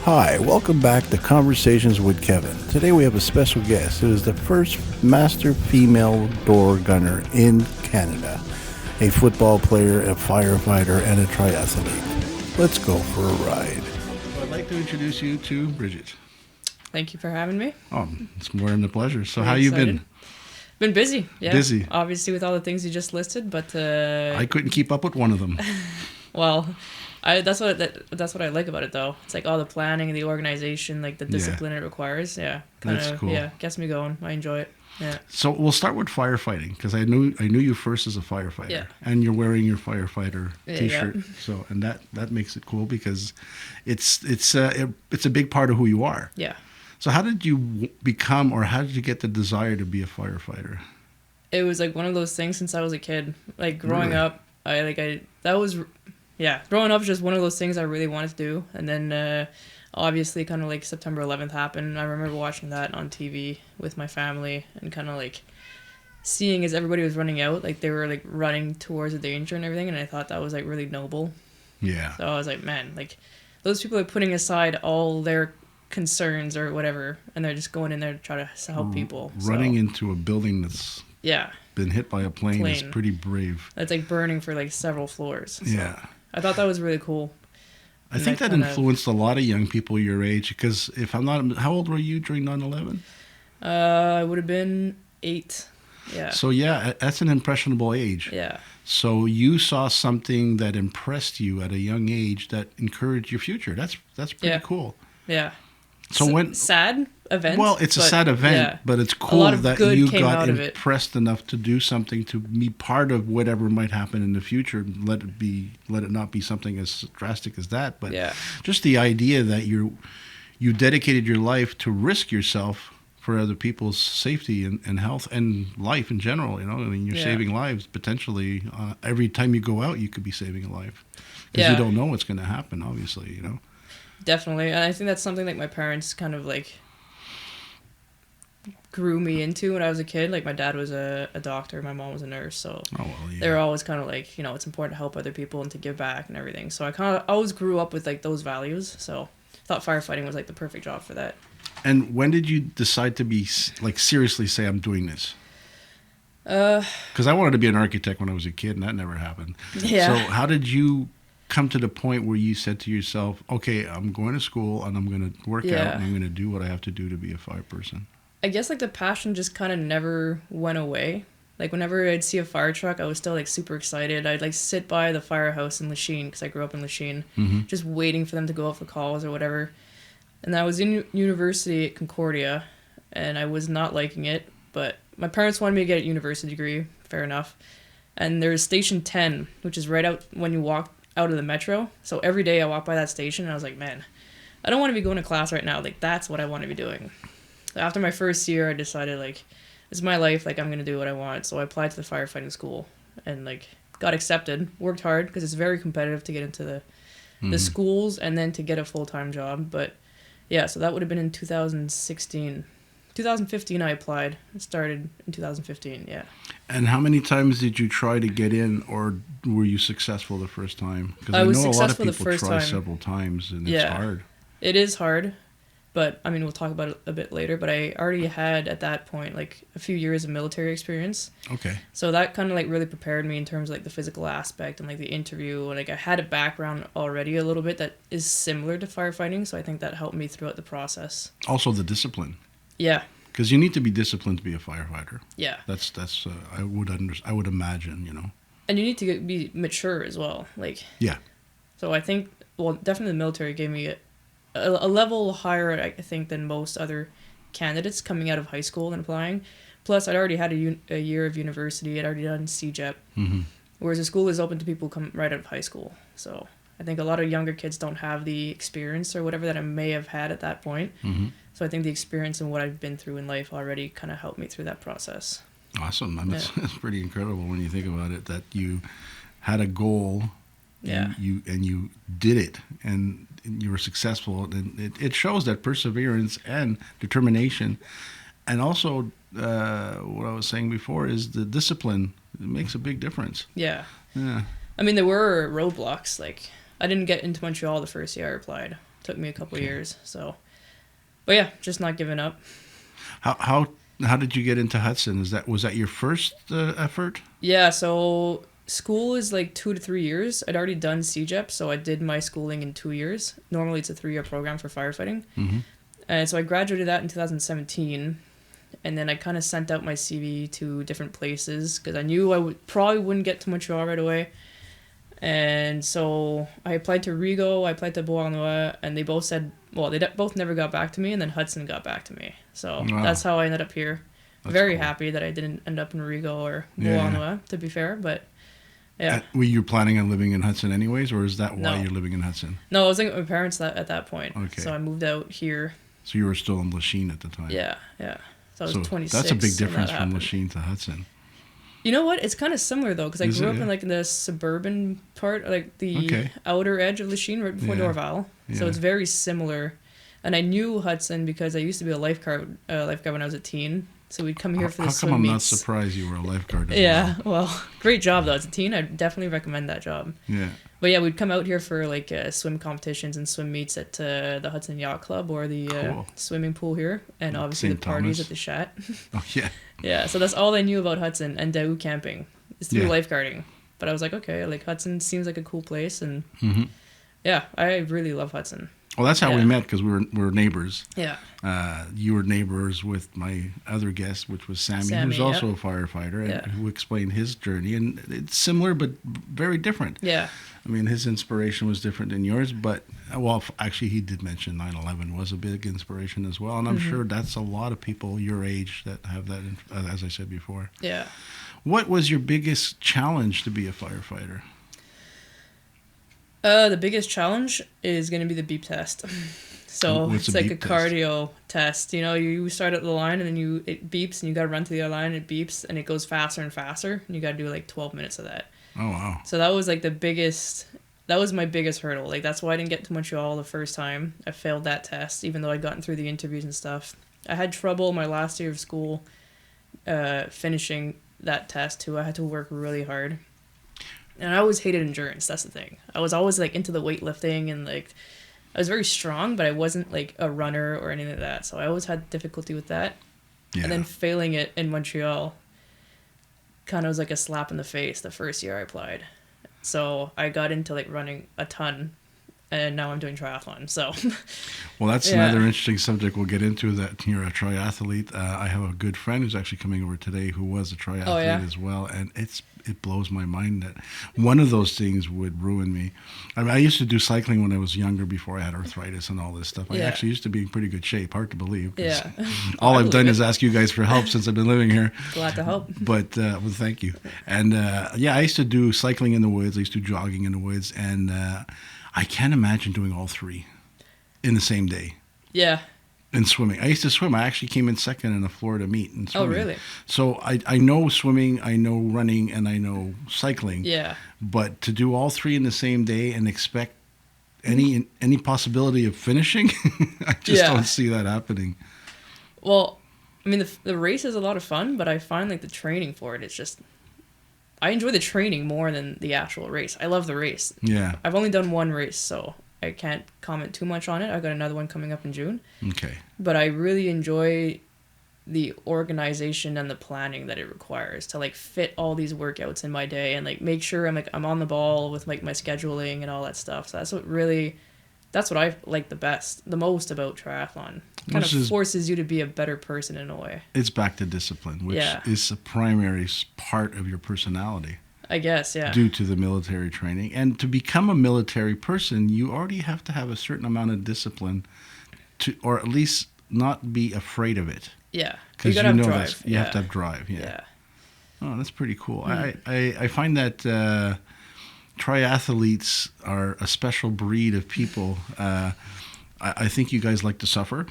Hi, welcome back to Conversations with Kevin. Today we have a special guest who is the first master female door gunner in Canada, a football player, a firefighter, and a triathlete. Let's go for a ride. I'd like to introduce you to Bridget. Thank you for having me. Oh, it's more than a pleasure. So, Very how you excited. been? Been busy, yeah. Busy. Obviously, with all the things you just listed, but I couldn't keep up with one of them. well, that's what I like about it, though. It's like all the planning, the organization, like the discipline it requires. Yeah, That's cool. Yeah, gets me going. I enjoy it. Yeah. So we'll start with firefighting because I knew you first as a firefighter, Yeah. and you're wearing your firefighter T-shirt. Yeah. So and that makes it cool because it's a big part of who you are. Yeah. So how did you become, or how did you get the desire to be a firefighter? It was like one of those things since I was a kid. Like growing Really? up, growing up was just one of those things I really wanted to do. And then obviously kind of like September 11th happened. I remember watching that on TV with my family and kind of like seeing as everybody was running out, like they were like running towards the danger and everything. And I thought that was like really noble. Yeah. So I was like, man, like those people are putting aside all their concerns or whatever, and they're just going in there to try to help people. Running into a building that's been hit by a plane is pretty brave. It's like burning for like several floors. So Yeah. I thought that was really cool. I think that influenced a lot of young people your age because if I'm not, how old were you during 9/11? I would have been 8. Yeah. So yeah, that's an impressionable age. Yeah. So you saw something that impressed you at a young age that encouraged your future. That's pretty cool. Yeah. So when sad event. Well, it's a sad event, but it's cool that you got impressed enough to do something to be part of whatever might happen in the future. Let it not be something as drastic as that, but just the idea that you dedicated your life to risk yourself for other people's safety and health and life in general. You know, I mean, you're saving lives potentially. Every time you go out, you could be saving a life because you don't know what's going to happen. Obviously, you know. Definitely, and I think that's something like my parents kind of like grew me into when I was a kid. Like my dad was a doctor, my mom was a nurse, so they were always kind of like, you know, it's important to help other people and to give back and everything. So I kind of always grew up with like those values. So I thought firefighting was like the perfect job for that. And when did you decide to be like seriously say I'm doing this? Because I wanted to be an architect when I was a kid, and that never happened. Yeah. So how did you come to the point where you said to yourself, okay, I'm going to school and I'm going to work out and I'm going to do what I have to do to be a fire person? I guess like the passion just kind of never went away. Like whenever I'd see a fire truck, I was still like super excited. I'd like sit by the firehouse in Lachine because I grew up in Lachine, just waiting for them to go out for calls or whatever. And I was in university at Concordia and I was not liking it, but my parents wanted me to get a university degree, fair enough. And there's Station 10, which is right out when you walk out of the metro. So every day I walk by that station and I was like, man, I don't want to be going to class right now. Like that's what I want to be doing. After my first year, I decided like, this is my life. Like I'm going to do what I want. So I applied to the firefighting school and like got accepted, worked hard because it's very competitive to get into the schools and then to get a full-time job. But yeah, so that would have been in 2016. 2015 I applied. It started in 2015, yeah. And how many times did you try to get in, or were you successful the first time? Because I know a lot of people try several times, and it's hard. It is hard, but I mean, we'll talk about it a bit later, but I already had at that point like a few years of military experience. Okay. So that kind of like really prepared me in terms of like the physical aspect and like the interview. And like I had a background already a little bit that is similar to firefighting, so I think that helped me throughout the process. Also the discipline. Yeah. Because you need to be disciplined to be a firefighter. Yeah. That's I would imagine, you know. And you need to be mature as well, like. Yeah. So I think, well, definitely the military gave me a level higher, I think, than most other candidates coming out of high school and applying. Plus, I'd already had a year of university. I'd already done CJEP. Whereas the school is open to people who come right out of high school. So I think a lot of younger kids don't have the experience or whatever that I may have had at that point. So I think the experience and what I've been through in life already kind of helped me through that process. Awesome. I mean, it's pretty incredible when you think about it, that you had a goal, you did it, and you were successful. And it shows that perseverance and determination. And also, what I was saying before is the discipline. It makes a big difference. Yeah. Yeah. I mean, there were roadblocks, like I didn't get into Montreal the first year I applied. It took me a couple years. So, but yeah, just not giving up. How did you get into Hudson? Was that your first effort? Yeah. So school is like 2 to 3 years. I'd already done CJEP, so I did my schooling in 2 years. Normally, it's a 3-year program for firefighting. Mm-hmm. And so I graduated that in 2017. And then I kind of sent out my CV to different places because I knew I probably wouldn't get to Montreal right away. And so I applied to Rigaud, I applied to Beauharnois, and they both said, well, they both never got back to me, and then Hudson got back to me. So that's how I ended up here. That's very cool. Happy that I didn't end up in Rigaud or Beauharnois, to be fair, but yeah. Were you planning on living in Hudson anyways, or is that why you're living in Hudson? No, I was living with my parents at that point. Okay. So I moved out here. So you were still in Lachine at the time? Yeah. So I was 26. That's a big difference from Lachine to Hudson. You know what? It's kind of similar though, because I grew up in like the suburban part, like the outer edge of Lachine, right before Dorval. Yeah. So it's very similar. And I knew Hudson because I used to be a lifeguard when I was a teen. So we'd come here for the swim meets. How come I'm not surprised you were a lifeguard? Well, great job though. As a teen, I definitely recommend that job. Yeah. But yeah, we'd come out here for like swim competitions and swim meets at the Hudson Yacht Club or the swimming pool here, and obviously St. the parties at the Chat. Oh yeah. Yeah, so that's all I knew about Hudson and Daou camping. It's through lifeguarding. But I was like, okay, like Hudson seems like a cool place, and yeah, I really love Hudson. Well, that's how we met, because we were neighbors. Yeah. You were neighbors with my other guest, which was Sammy who's also a firefighter, and who explained his journey. And it's similar, but very different. Yeah. I mean, his inspiration was different than yours, but, well, actually, he did mention 9/11 was a big inspiration as well. And I'm sure that's a lot of people your age that have that, as I said before. Yeah. What was your biggest challenge to be a firefighter? The biggest challenge is going to be the beep test. So it's like a cardio test. You know, you start at the line and then it beeps and you got to run to the other line and it beeps and it goes faster and faster and you got to do like 12 minutes of that. Oh, wow. So that was like that was my biggest hurdle. Like that's why I didn't get to Montreal the first time. I failed that test even though I'd gotten through the interviews and stuff. I had trouble my last year of school finishing that test too. I had to work really hard. And I always hated endurance. That's the thing. I was always like into the weightlifting and like I was very strong, but I wasn't like a runner or anything like that. So I always had difficulty with that. Yeah. And then failing it in Montreal kind of was like a slap in the face the first year I applied. So I got into like running a ton. And now I'm doing triathlon, so. Well, that's another interesting subject we'll get into, that you're a triathlete. I have a good friend who's actually coming over today who was a triathlete as well, and it blows my mind that one of those things would ruin me. I mean, I used to do cycling when I was younger before I had arthritis and all this stuff. I actually used to be in pretty good shape, hard to believe. Yeah. All I've done is ask you guys for help since I've been living here. Glad to help. But, well, thank you. And, I used to do cycling in the woods. I used to do jogging in the woods, and I can't imagine doing all three in the same day. Yeah. And swimming. I used to swim. I actually came in second in a Florida meet in swimming. Oh, really? So I know swimming, I know running, and I know cycling. Yeah. But to do all three in the same day and expect any possibility of finishing, I just don't see that happening. Well, I mean, the race is a lot of fun, but I find like the training for it, it's just... I enjoy the training more than the actual race. I love the race. Yeah. I've only done one race, so I can't comment too much on it. I've got another one coming up in June. Okay. But I really enjoy the organization and the planning that it requires to like fit all these workouts in my day and like make sure I'm on the ball with like my scheduling and all that stuff. So that's what I like the most about triathlon. Kind of forces you to be a better person in a way. It's back to discipline, which is a primary part of your personality. I guess, yeah. Due to the military training. And to become a military person, you already have to have a certain amount of discipline or at least not be afraid of it. Yeah. Because you know drive. You have to have drive. Yeah. Oh, that's pretty cool. I find that triathletes are a special breed of people. I think you guys like to suffer.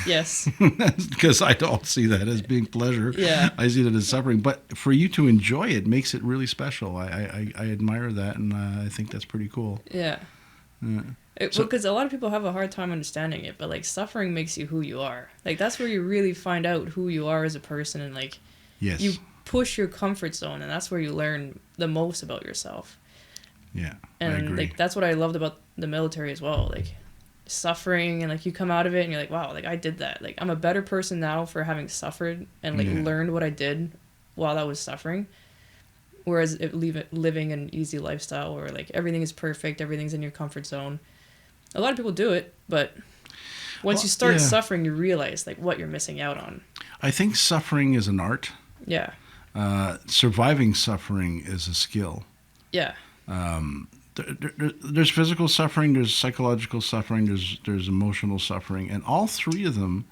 Yes. Because I don't see that as being pleasure. Yeah. I see that as suffering. But for you to enjoy it makes it really special. I admire that, and I think that's pretty cool. Yeah. Because a lot of people have a hard time understanding it, but like suffering makes you who you are. Like that's where you really find out who you are as a person, and like you push your comfort zone, and that's where you learn the most about yourself. Yeah, and I agree. like that's what I loved about the military as well. Like suffering, and like you come out of it and you're like, wow, like I did that. Like I'm a better person now for having suffered and like learned what I did while I was suffering. Whereas living an easy lifestyle where like everything is perfect, everything's in your comfort zone. A lot of people do it, but once you start suffering, you realize like what you're missing out on. I think suffering is an art. Yeah. Surviving suffering is a skill. Yeah. There's physical suffering, there's psychological suffering, there's emotional suffering, and all three of them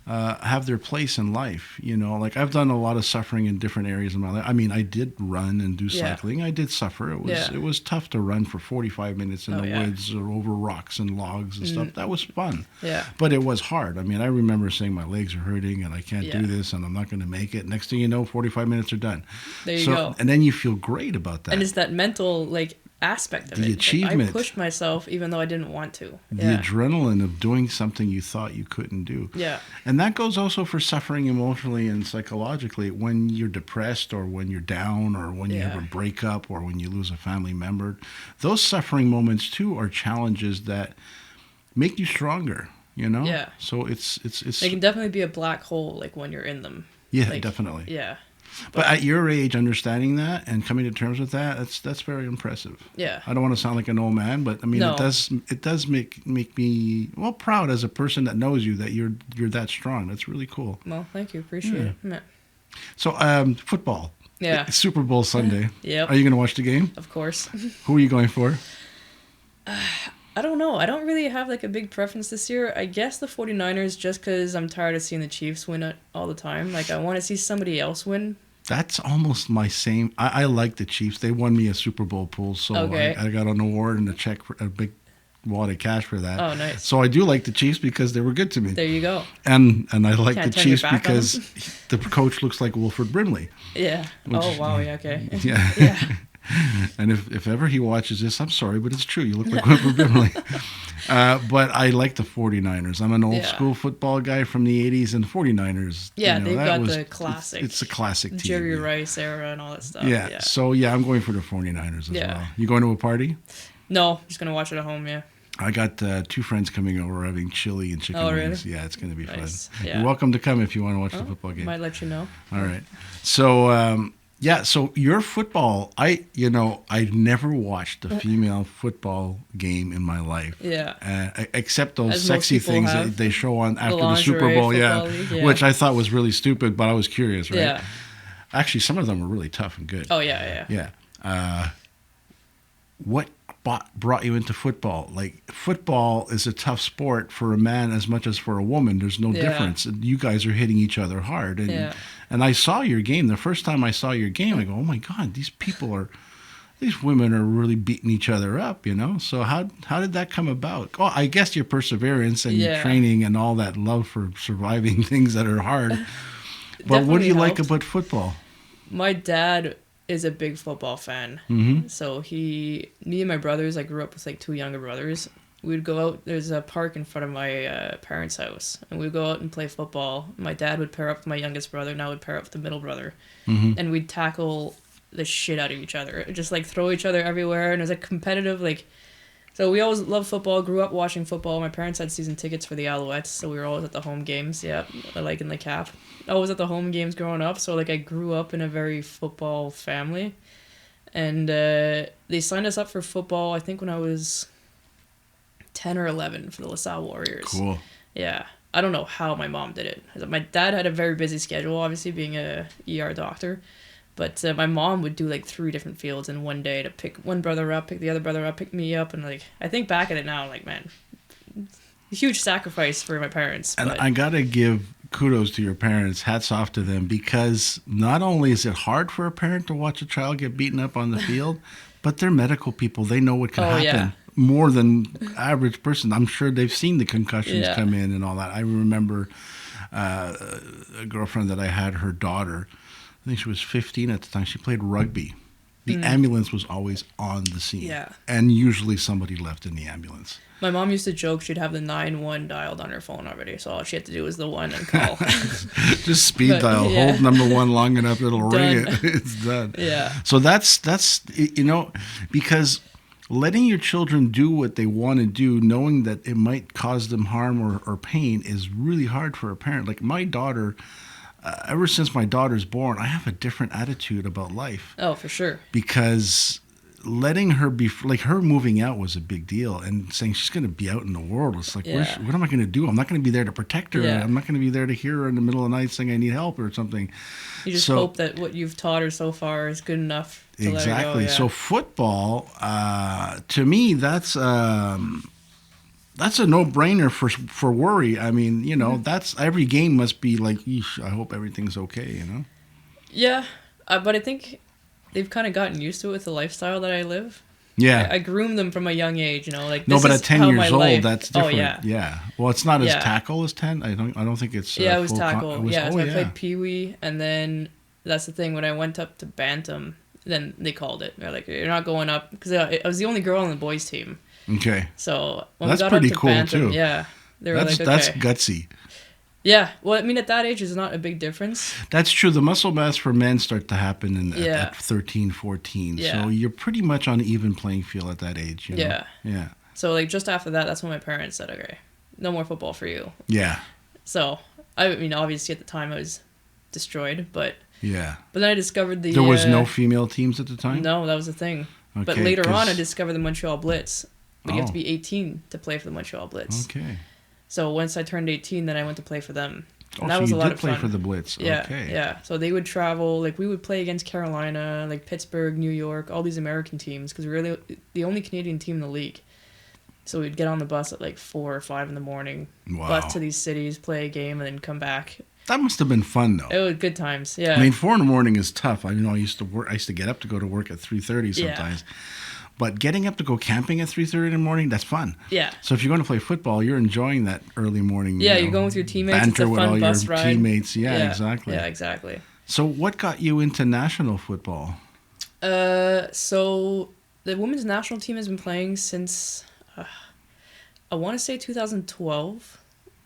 have their place in life. You know, like I've done a lot of suffering in different areas of my life. I mean, I did run and do cycling. I did suffer. It was tough to run for 45 minutes in the woods or over rocks and logs and stuff. That was fun. Yeah. But it was hard. I mean, I remember saying my legs are hurting and I can't do this and I'm not going to make it. Next thing you know, 45 minutes are done. There you go. And then you feel great about that. And it's that mental aspect of the achievement. Like, I pushed myself even though I didn't want to. The adrenaline of doing something you thought you couldn't do. Yeah. And that goes also for suffering emotionally and psychologically when you're depressed or when you're down or when you have a breakup or when you lose a family member. Those suffering moments too are challenges that make you stronger, you know? Yeah. So it's they can definitely be a black hole like when you're in them. Yeah, definitely. Yeah. But at your age, understanding that and coming to terms with that, that's very impressive. Yeah. I don't want to sound like an old man, but I mean, it does make me proud as a person that knows you that you're that strong. That's really cool. Well, thank you. Appreciate it. Yeah. So, football. Yeah. It's Super Bowl Sunday. Yep. Are you going to watch the game? Of course. Who are you going for? I don't know. I don't really have like a big preference this year. I guess the 49ers just because I'm tired of seeing the Chiefs win it all the time. Like I want to see somebody else win. That's almost my same. I like the Chiefs. They won me a Super Bowl pool, so I got an award and a check for a big wad of cash for that. Oh, nice. So I do like the Chiefs because they were good to me. There you go. And I like the Chiefs because the coach looks like Wilford Brimley. Yeah. Oh, wow. Yeah, okay. Yeah. Yeah. And if ever he watches this, I'm sorry, but it's true. You look like Wilford Brimley. But I like the 49ers. I'm an old school football guy from the 80s, and 49ers. Yeah, they've got the classic. It's a classic team. Jerry Rice era and all that stuff. Yeah. So, I'm going for the 49ers as well. You going to a party? No, I'm just going to watch it at home, yeah. I got 2 friends coming over having chili and chicken wings. Really? Yeah, it's going to be fun. Yeah. You're welcome to come if you want to watch the football game. Might let you know. All right. So, so your football, I never watched a female football game in my life. Yeah. Except those sexy things that they show on after the Super Bowl, league, which I thought was really stupid, but I was curious, right? Yeah. Actually, some of them were really tough and good. Oh, yeah. Yeah. What brought you into football? Like, football is a tough sport for a man as much as for a woman. There's no difference. You guys are hitting each other hard. And I saw your game. The first time I saw your game, I go, oh my God, these women are really beating each other up, you know? So how did that come about? Oh, I guess your perseverance and your training and all that love for surviving things that are hard. But what do you like about football? My dad is a big football fan. Mm-hmm. So me and my brothers, I grew up with like 2 younger brothers. We'd go out, there's a park in front of my parents' house, and we'd go out and play football. My dad would pair up with my youngest brother, and I would pair up with the middle brother. Mm-hmm. And we'd tackle the shit out of each other. Just like throw each other everywhere, and it was like competitive, like... So we always loved football, grew up watching football. My parents had season tickets for the Alouettes, so we were always at the home games, like in the cap. Always at the home games growing up, so like I grew up in a very football family. And they signed us up for football, I think when I was 10 or 11 for the LaSalle Warriors. Cool. Yeah. I don't know how my mom did it. My dad had a very busy schedule, obviously being a ER doctor. But my mom would do like 3 different fields in one day to pick one brother up, pick the other brother up, pick me up. And like, I think back at it now, like, man, huge sacrifice for my parents. And I got to give kudos to your parents. Hats off to them, because not only is it hard for a parent to watch a child get beaten up on the field, but they're medical people. They know what can happen. Yeah. More than average person. I'm sure they've seen the concussions come in and all that. I remember a girlfriend that I had, her daughter, I think she was 15 at the time. She played rugby the ambulance was always on the scene. Yeah. And usually somebody left in the ambulance. My mom used to joke she'd have the 911 dialed on her phone already, so all she had to do was the 1 and call. Just speed dial. Yeah. Hold number 1 long enough, it'll ring it. It's done. Yeah. So that's because letting your children do what they want to do, knowing that it might cause them harm or pain, is really hard for a parent. Like my daughter, ever since my daughter's born, I have a different attitude about life. Oh, for sure. Because letting her be, like, her moving out was a big deal, and saying she's going to be out in the world. It's like, what am I going to do? I'm not going to be there to protect her. Yeah. I'm not going to be there to hear her in the middle of the night saying I need help or something. You just hope that what you've taught her so far is good enough to let her go. Yeah. So football, to me, that's a no-brainer for worry. I mean, that's, every game must be like, I hope everything's okay, Yeah, but I think they've kind of gotten used to it with the lifestyle that I live. Yeah. I groomed them from a young age, like, no, but at 10 years old, that's different. Oh, yeah. Yeah. Well, it's not as tackle as 10. I don't think it's it was tackle. So I played Pee-wee, and then that's the thing, when I went up to Bantam, then they called it. They're like, you're not going up, because I was the only girl on the boys team. Okay. So when that's we got pretty up to cool Bantam, too. Yeah. They were like, okay. That's gutsy. Yeah, well, I mean, at that age, it's not a big difference. That's true. The muscle mass for men start to happen at 13, 14. Yeah. So you're pretty much on an even playing field at that age. Yeah. Yeah. So, like, just after that, that's when my parents said, okay, no more football for you. Yeah. So, I mean, obviously at the time I was destroyed, but... Yeah. But then I discovered There was no female teams at the time? No, that was the thing. Okay, but later on, I discovered the Montreal Blitz. But you have to be 18 to play for the Montreal Blitz. Okay. So once I turned 18, then I went to play for them. And that was a lot of fun. You did play for the Blitz. Yeah, okay. Yeah. So they would travel, like we would play against Carolina, like Pittsburgh, New York, all these American teams, because we were the only Canadian team in the league. So we'd get on the bus at like 4 or 5 in the morning, bus to these cities, play a game, and then come back. That must have been fun, though. It was good times, yeah. I mean, 4 in the morning is tough. I used to get up to go to work at 3:30 sometimes. Yeah. But getting up to go camping at 3:30 in the morning, that's fun. Yeah. So if you're going to play football, you're enjoying that early morning. Yeah, you're going with your teammates. It's a fun bus ride. Teammates. Yeah, exactly. Yeah, exactly. So what got you into national football? So the women's national team has been playing since I want to say 2012,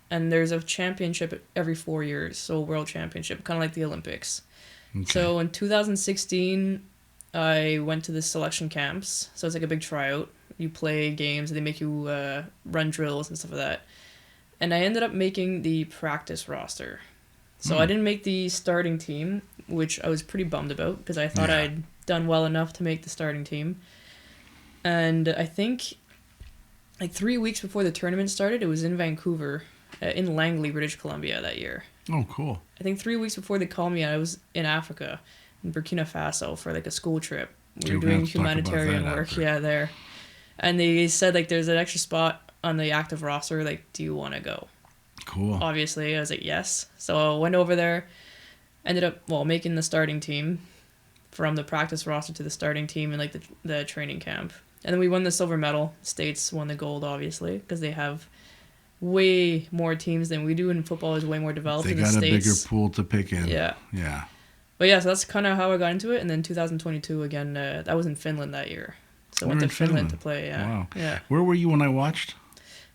and there's a championship every 4 years, so a world championship, kind of like the Olympics. Okay. So in 2016. I went to the selection camps, so it's like a big tryout. You play games, and they make you run drills and stuff like that. And I ended up making the practice roster. So I didn't make the starting team, which I was pretty bummed about, because I thought I'd done well enough to make the starting team. And I think like 3 weeks before the tournament started, it was in Vancouver, in Langley, British Columbia that year. Oh, cool. I think 3 weeks before they called me, I was in Africa. In Burkina Faso for like a school trip. We were doing humanitarian work, there. And they said like there's an extra spot on the active roster, like, do you want to go? Cool. Obviously, I was like, yes. So I went over there, ended up making the starting team, from the practice roster to the starting team in like the training camp. And then we won the silver medal. States won the gold, obviously, because they have way more teams than we do, and football is way more developed in the States. They got a bigger pool to pick in. Yeah. Yeah. But yeah, so that's kind of how I got into it. And then 2022 again, that was in Finland that year. So I went to Finland to play. Yeah. Wow. Yeah. Where were you when I watched?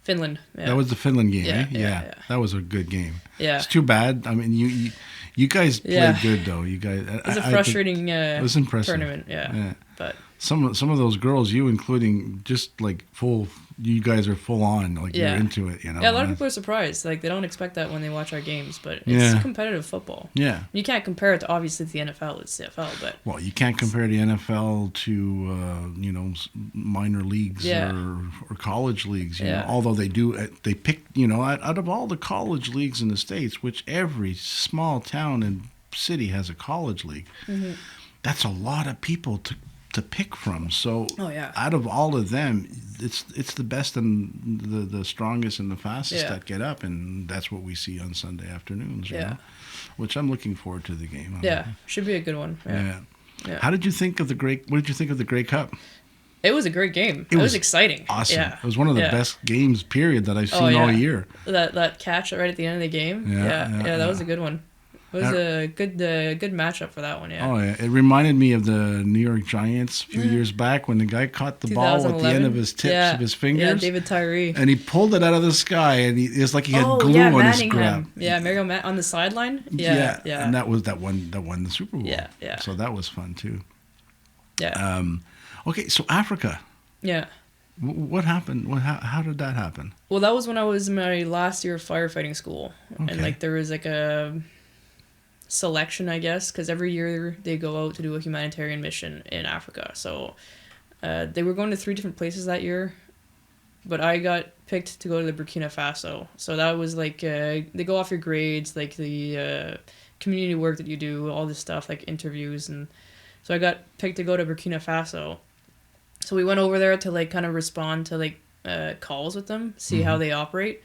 Finland. Yeah. That was the Finland game, yeah, eh? Yeah. That was a good game. Yeah. It's too bad. I mean, you guys played good though. You guys. It was a frustrating it was impressive. tournament. Yeah. But some of those girls, you including, just like full. You guys are full on, like you're into it, Yeah, a lot of people are surprised. Like they don't expect that when they watch our games, but it's competitive football. Yeah. You can't compare it to obviously the NFL, it's CFL, but well, you can't compare the NFL to minor leagues or college leagues. You know, although they pick out of all the college leagues in the States, which every small town and city has a college league. Mm-hmm. That's a lot of people to pick from. So out of all of them, it's the best and the strongest and the fastest that get up, and that's what we see on Sunday afternoons. You know? Which I'm looking forward to the game. Should be a good one. Yeah. What did you think of the Grey Cup? It was a great game. It was exciting. Awesome. Yeah. It was one of the best games, period, that I've seen all year. That catch right at the end of the game. Yeah, that was a good one. It was a good matchup for that one, yeah. Oh, yeah. It reminded me of the New York Giants a few years back when the guy caught the ball at the end of his tips of his fingers. Yeah, David Tyree. And he pulled it out of the sky, and it's like he had glue on his grab. Yeah, Mario on the sideline. Yeah. And that won the Super Bowl. Yeah. So that was fun, too. Yeah. Okay, so Africa. Yeah. What happened? How did that happen? Well, that was when I was in my last year of firefighting school. Okay. And, there was, a selection, I guess, because every year they go out to do a humanitarian mission in Africa. So they were going to 3 different places that year, but I got picked to go to the Burkina Faso. So that was they go off your grades, the community work that you do, all this stuff, interviews. And so I got picked to go to Burkina Faso. So we went over there to kind of respond to calls with them, see how they operate,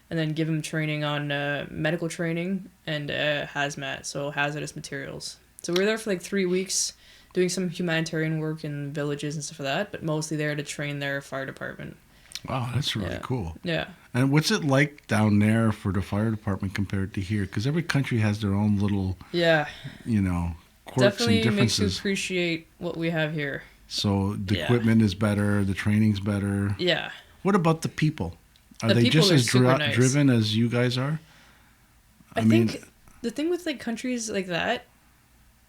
and then give them training on medical training and hazmat, so hazardous materials. So we were there for 3 weeks doing some humanitarian work in villages and stuff like that, but mostly there to train their fire department. Wow, that's really cool. Yeah. And what's it like down there for the fire department compared to here? Because every country has their own little, quirks Definitely and differences. Makes you appreciate what we have here. So the equipment is better, the training's better. Yeah. What about the people? Are the they people just as nice. driven as you guys are? I think the thing with countries like that,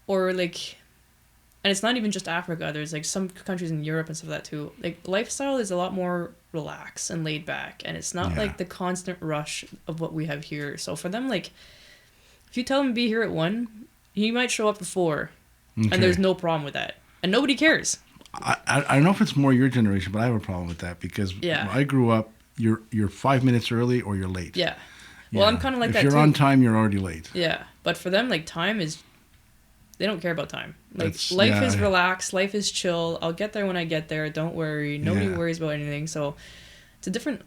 or and it's not even just Africa. There's some countries in Europe and stuff like that too. Lifestyle is a lot more relaxed and laid back, and it's not the constant rush of what we have here. So for them, if you tell him to be here at 1, he might show up at 4, and there's no problem with that, and nobody cares. I don't know if it's more your generation, but I have a problem with that because when I grew up, you're 5 minutes early or you're late. Yeah. Well, I'm kind of like that too. If you're on time, you're already late. Yeah. But for them, time is... They don't care about time. Life is relaxed. Life is chill. I'll get there when I get there. Don't worry. Nobody worries about anything. So it's a different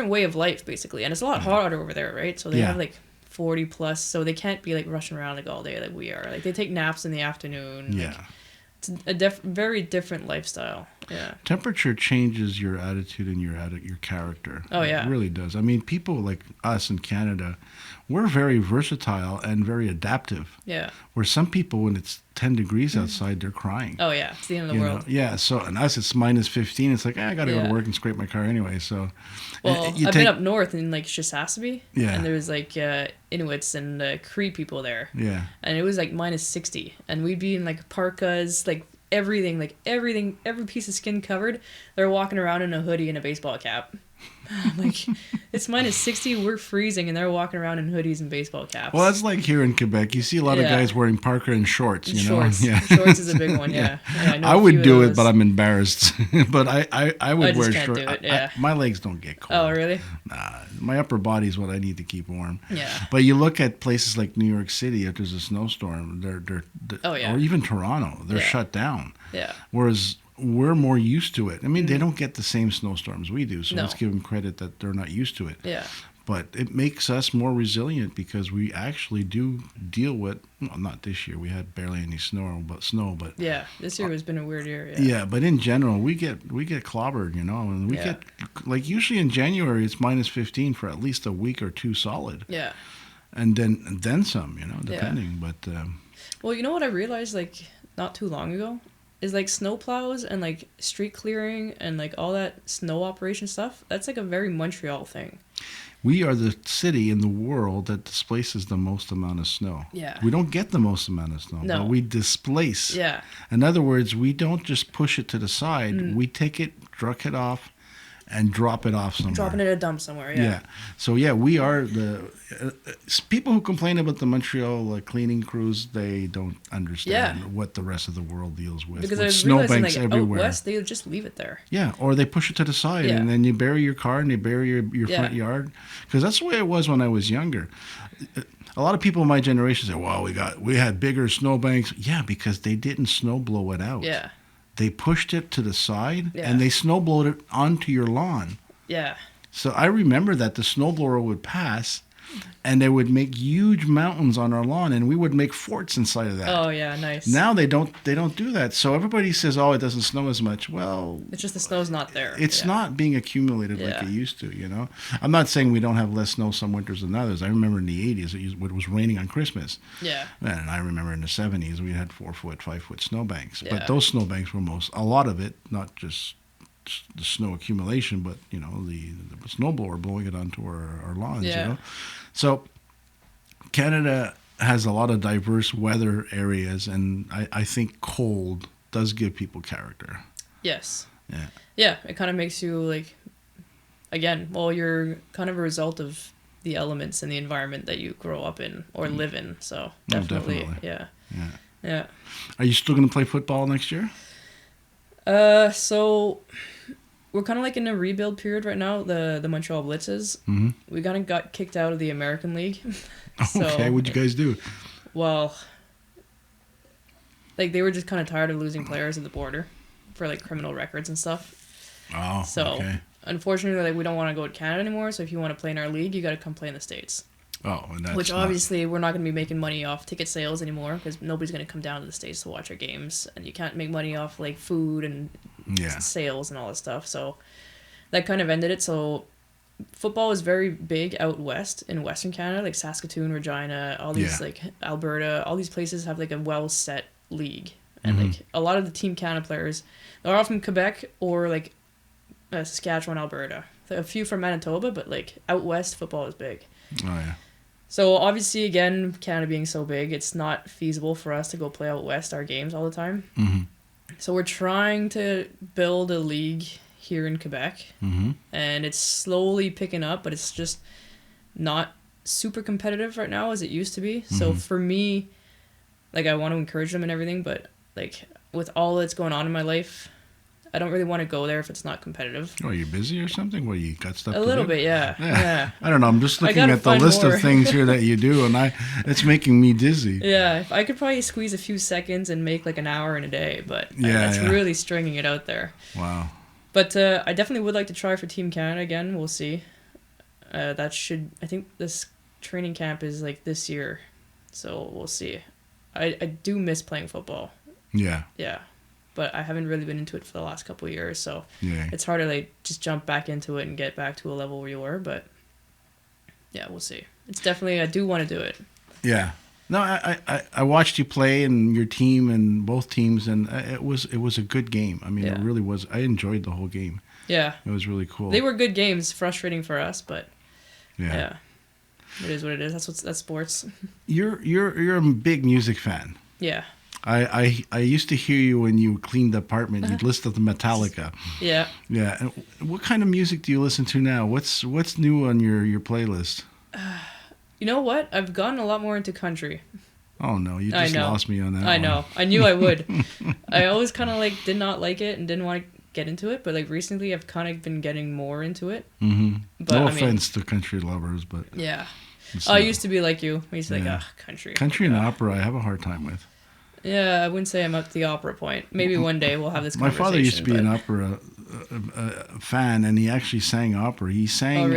way of life, basically. And it's a lot harder over there, right? So they have 40 plus. So they can't be rushing around all day like we are. They take naps in the afternoon. Yeah. It's a very different lifestyle. Yeah. Temperature changes your attitude and your character. Oh, yeah. It really does. I mean, people like us in Canada, we're very versatile and very adaptive. Yeah. Where some people, when it's 10 degrees outside, they're crying. Oh, yeah. It's the end of the world. Yeah. So, and us, it's minus 15. It's I got to go to work and scrape my car anyway. So, well, I've been up north in Shisasabe. Yeah. And there was Inuits and Cree people there. Yeah. And it was minus 60. And we'd be in parkas, everything, every piece of skin covered. They're walking around in a hoodie and a baseball cap. It's minus 60, we're freezing, and they're walking around in hoodies and baseball caps. Well, that's like here in Quebec. You see a lot of guys wearing parka and shorts, Shorts. Yeah. Shorts is a big one, yeah. I would do it, but I'm embarrassed. But I would wear shorts. Do it, yeah. My legs don't get cold. Oh, really? Nah, my upper body is what I need to keep warm. Yeah. But you look at places like New York City, if there's a snowstorm, they're or even Toronto, they're shut down. Yeah. Whereas we're more used to it. I mean, they don't get the same snowstorms we do, so let's give them credit that they're not used to it. Yeah. But it makes us more resilient because we actually do deal with, well, not this year. We had barely any snow, but yeah, this year has been a weird year. Yeah, but in general, we get clobbered, and we get usually in January it's minus 15 for at least a week or 2 solid. Yeah. And then some, depending. Yeah. But well, you know what I realized not too long ago is snow plows and street clearing and all that snow operation stuff. That's a very Montreal thing. We are the city in the world that displaces the most amount of snow. Yeah. We don't get the most amount of snow, but we displace. Yeah. In other words, we don't just push it to the side. We take it, truck it off, and drop it off somewhere. Dropping it in a dump somewhere, yeah. Yeah. So, we are the... people who complain about the Montreal cleaning crews, they don't understand what the rest of the world deals with. Because I was snowbanks everywhere. Out west, they just leave it there. Yeah, or they push it to the side, and then you bury your car and they bury your front yard. Because that's the way it was when I was younger. A lot of people in my generation say, well, we had bigger snowbanks. Yeah, because they didn't snow blow it out. Yeah. They pushed it to the side, and they snowblowed it onto your lawn. Yeah. So I remember that the snowblower would pass, and they would make huge mountains on our lawn, and we would make forts inside of that. Oh yeah, nice. Now they don't do that. So everybody says, "Oh, it doesn't snow as much." Well, it's just the snow's not there. It's not being accumulated like it used to. You know, I'm not saying we don't have less snow some winters than others. I remember in the '80s it was raining on Christmas. Yeah. And I remember in the '70s we had 4-foot, 5-foot snowbanks. Yeah. But those snowbanks were a lot of it, not just the snow accumulation, but the snowblower blowing it onto our lawns. Yeah. You know, so Canada has a lot of diverse weather areas, and I think cold does give people character. Yes. Yeah. Yeah, it kind of makes you like, again, well, you're kind of a result of the elements and the environment that you grow up in or live in. So definitely. Yeah. Yeah. Are you still going to play football next year? So we're kind of like in a rebuild period right now. The Montreal Blitzes. Mm-hmm. We kind of got kicked out of the American League. So, okay, what'd you guys do? Well, like they were just kind of tired of losing players at the border for like criminal records and stuff. Oh, so okay. Unfortunately, like we don't want to go to Canada anymore. So if you want to play in our league, you got to come play in the States. Oh, and that's which obviously we're not going to be making money off ticket sales anymore because nobody's going to come down to the States to watch our games, and you can't make money off like food and sales and all that stuff. So that kind of ended it. So football is very big out west in Western Canada, like Saskatoon, Regina, all these like Alberta, all these places have like a well set league, and like a lot of the Team Canada players, they're all from Quebec or like Saskatchewan, Alberta. A few from Manitoba, but like out west, football is big. Oh yeah. So obviously, again, Canada being so big, it's not feasible for us to go play out west our games all the time. Mm-hmm. So we're trying to build a league here in Quebec, and it's slowly picking up, but it's just not super competitive right now as it used to be. So for me, like I want to encourage them and everything, but like with all that's going on in my life, I don't really want to go there if it's not competitive. Oh, are you busy or something? Well, you got stuff to do? A little bit, yeah. I don't know. I'm just looking at the list of things here that you do, and it's making me dizzy. Yeah, if I could probably squeeze a few seconds and make like an hour in a day, but that's really stringing it out there. Wow. But I definitely would like to try for Team Canada again. We'll see. I think this training camp is like this year, so we'll see. I do miss playing football. Yeah. Yeah. But I haven't really been into it for the last couple of years, so it's hard to like just jump back into it and get back to a level where you were. But yeah, we'll see. It's definitely I do want to do it. Yeah. No, I watched you play and your team and both teams, and it was a good game. I mean, it really was. I enjoyed the whole game. Yeah. It was really cool. They were good games. Frustrating for us, but yeah. It is what it is. That's sports. You're a big music fan. Yeah. I used to hear you when you cleaned the apartment. You'd listen to Metallica. Yeah. Yeah. And what kind of music do you listen to now? What's new on your playlist? You know what? I've gotten a lot more into country. Oh no, you just lost me on that. I know. I knew I would. I always kind of like did not like it and didn't want to get into it, but like recently I've kind of been getting more into it. Mm-hmm. But no offense to country lovers, but yeah. I used to be like you. I used to be like, country. Country and opera, I have a hard time with. Yeah, I wouldn't say I'm up to the opera point. Maybe one day we'll have this conversation. My father used to be an opera fan, and he actually sang opera. He sang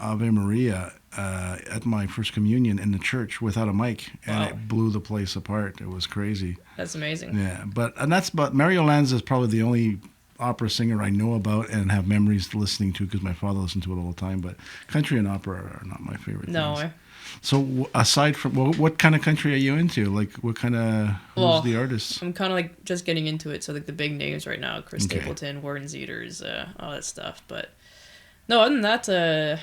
Ave Maria at my first communion in the church without a mic, and it blew the place apart. It was crazy. That's amazing. Yeah, but Mario Lanza is probably the only opera singer I know about and have memories listening to because my father listened to it all the time. But country and opera are not my favorite things. So aside from, what kind of country are you into? Like, what kind of, who's the artists? I'm kind of like just getting into it. So like the big names right now, Chris Stapleton, Warren Zevers, all that stuff. But no, other than that,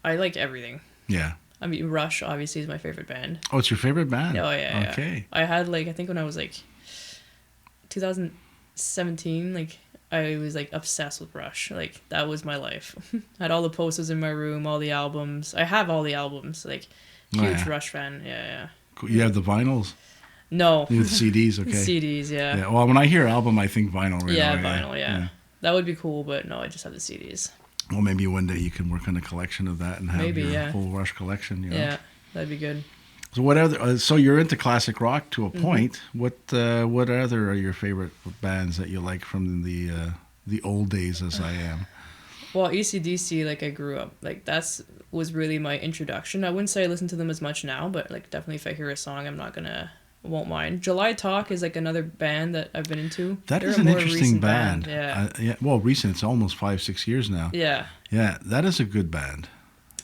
I like everything. Yeah. I mean, Rush obviously is my favorite band. Oh, it's your favorite band? Oh, yeah. Okay. I had like, I think when I was like 2017, like I was like obsessed with Rush. Like that was my life. I had all the posters in my room, all the albums. I have all the albums. Like huge Rush fan. Yeah. Cool. You have the vinyls? No. You have the CDs, okay. CDs, yeah. Yeah. Well, when I hear album, I think vinyl right Yeah, away. Vinyl, yeah. That would be cool, but no, I just have the CDs. Well, maybe one day you can work on a collection of that and have your full Rush collection, you know? Yeah, that'd be good. So what other? So you're into classic rock to a point. What other are your favorite bands that you like from the old days, as I am? Well, AC/DC, like I grew up, like was really my introduction. I wouldn't say I listen to them as much now, but like definitely if I hear a song, won't mind. July Talk is like another band that I've been into. They're an interesting band. Yeah. Well, recent. It's almost 5-6 years now. Yeah. Yeah, that is a good band.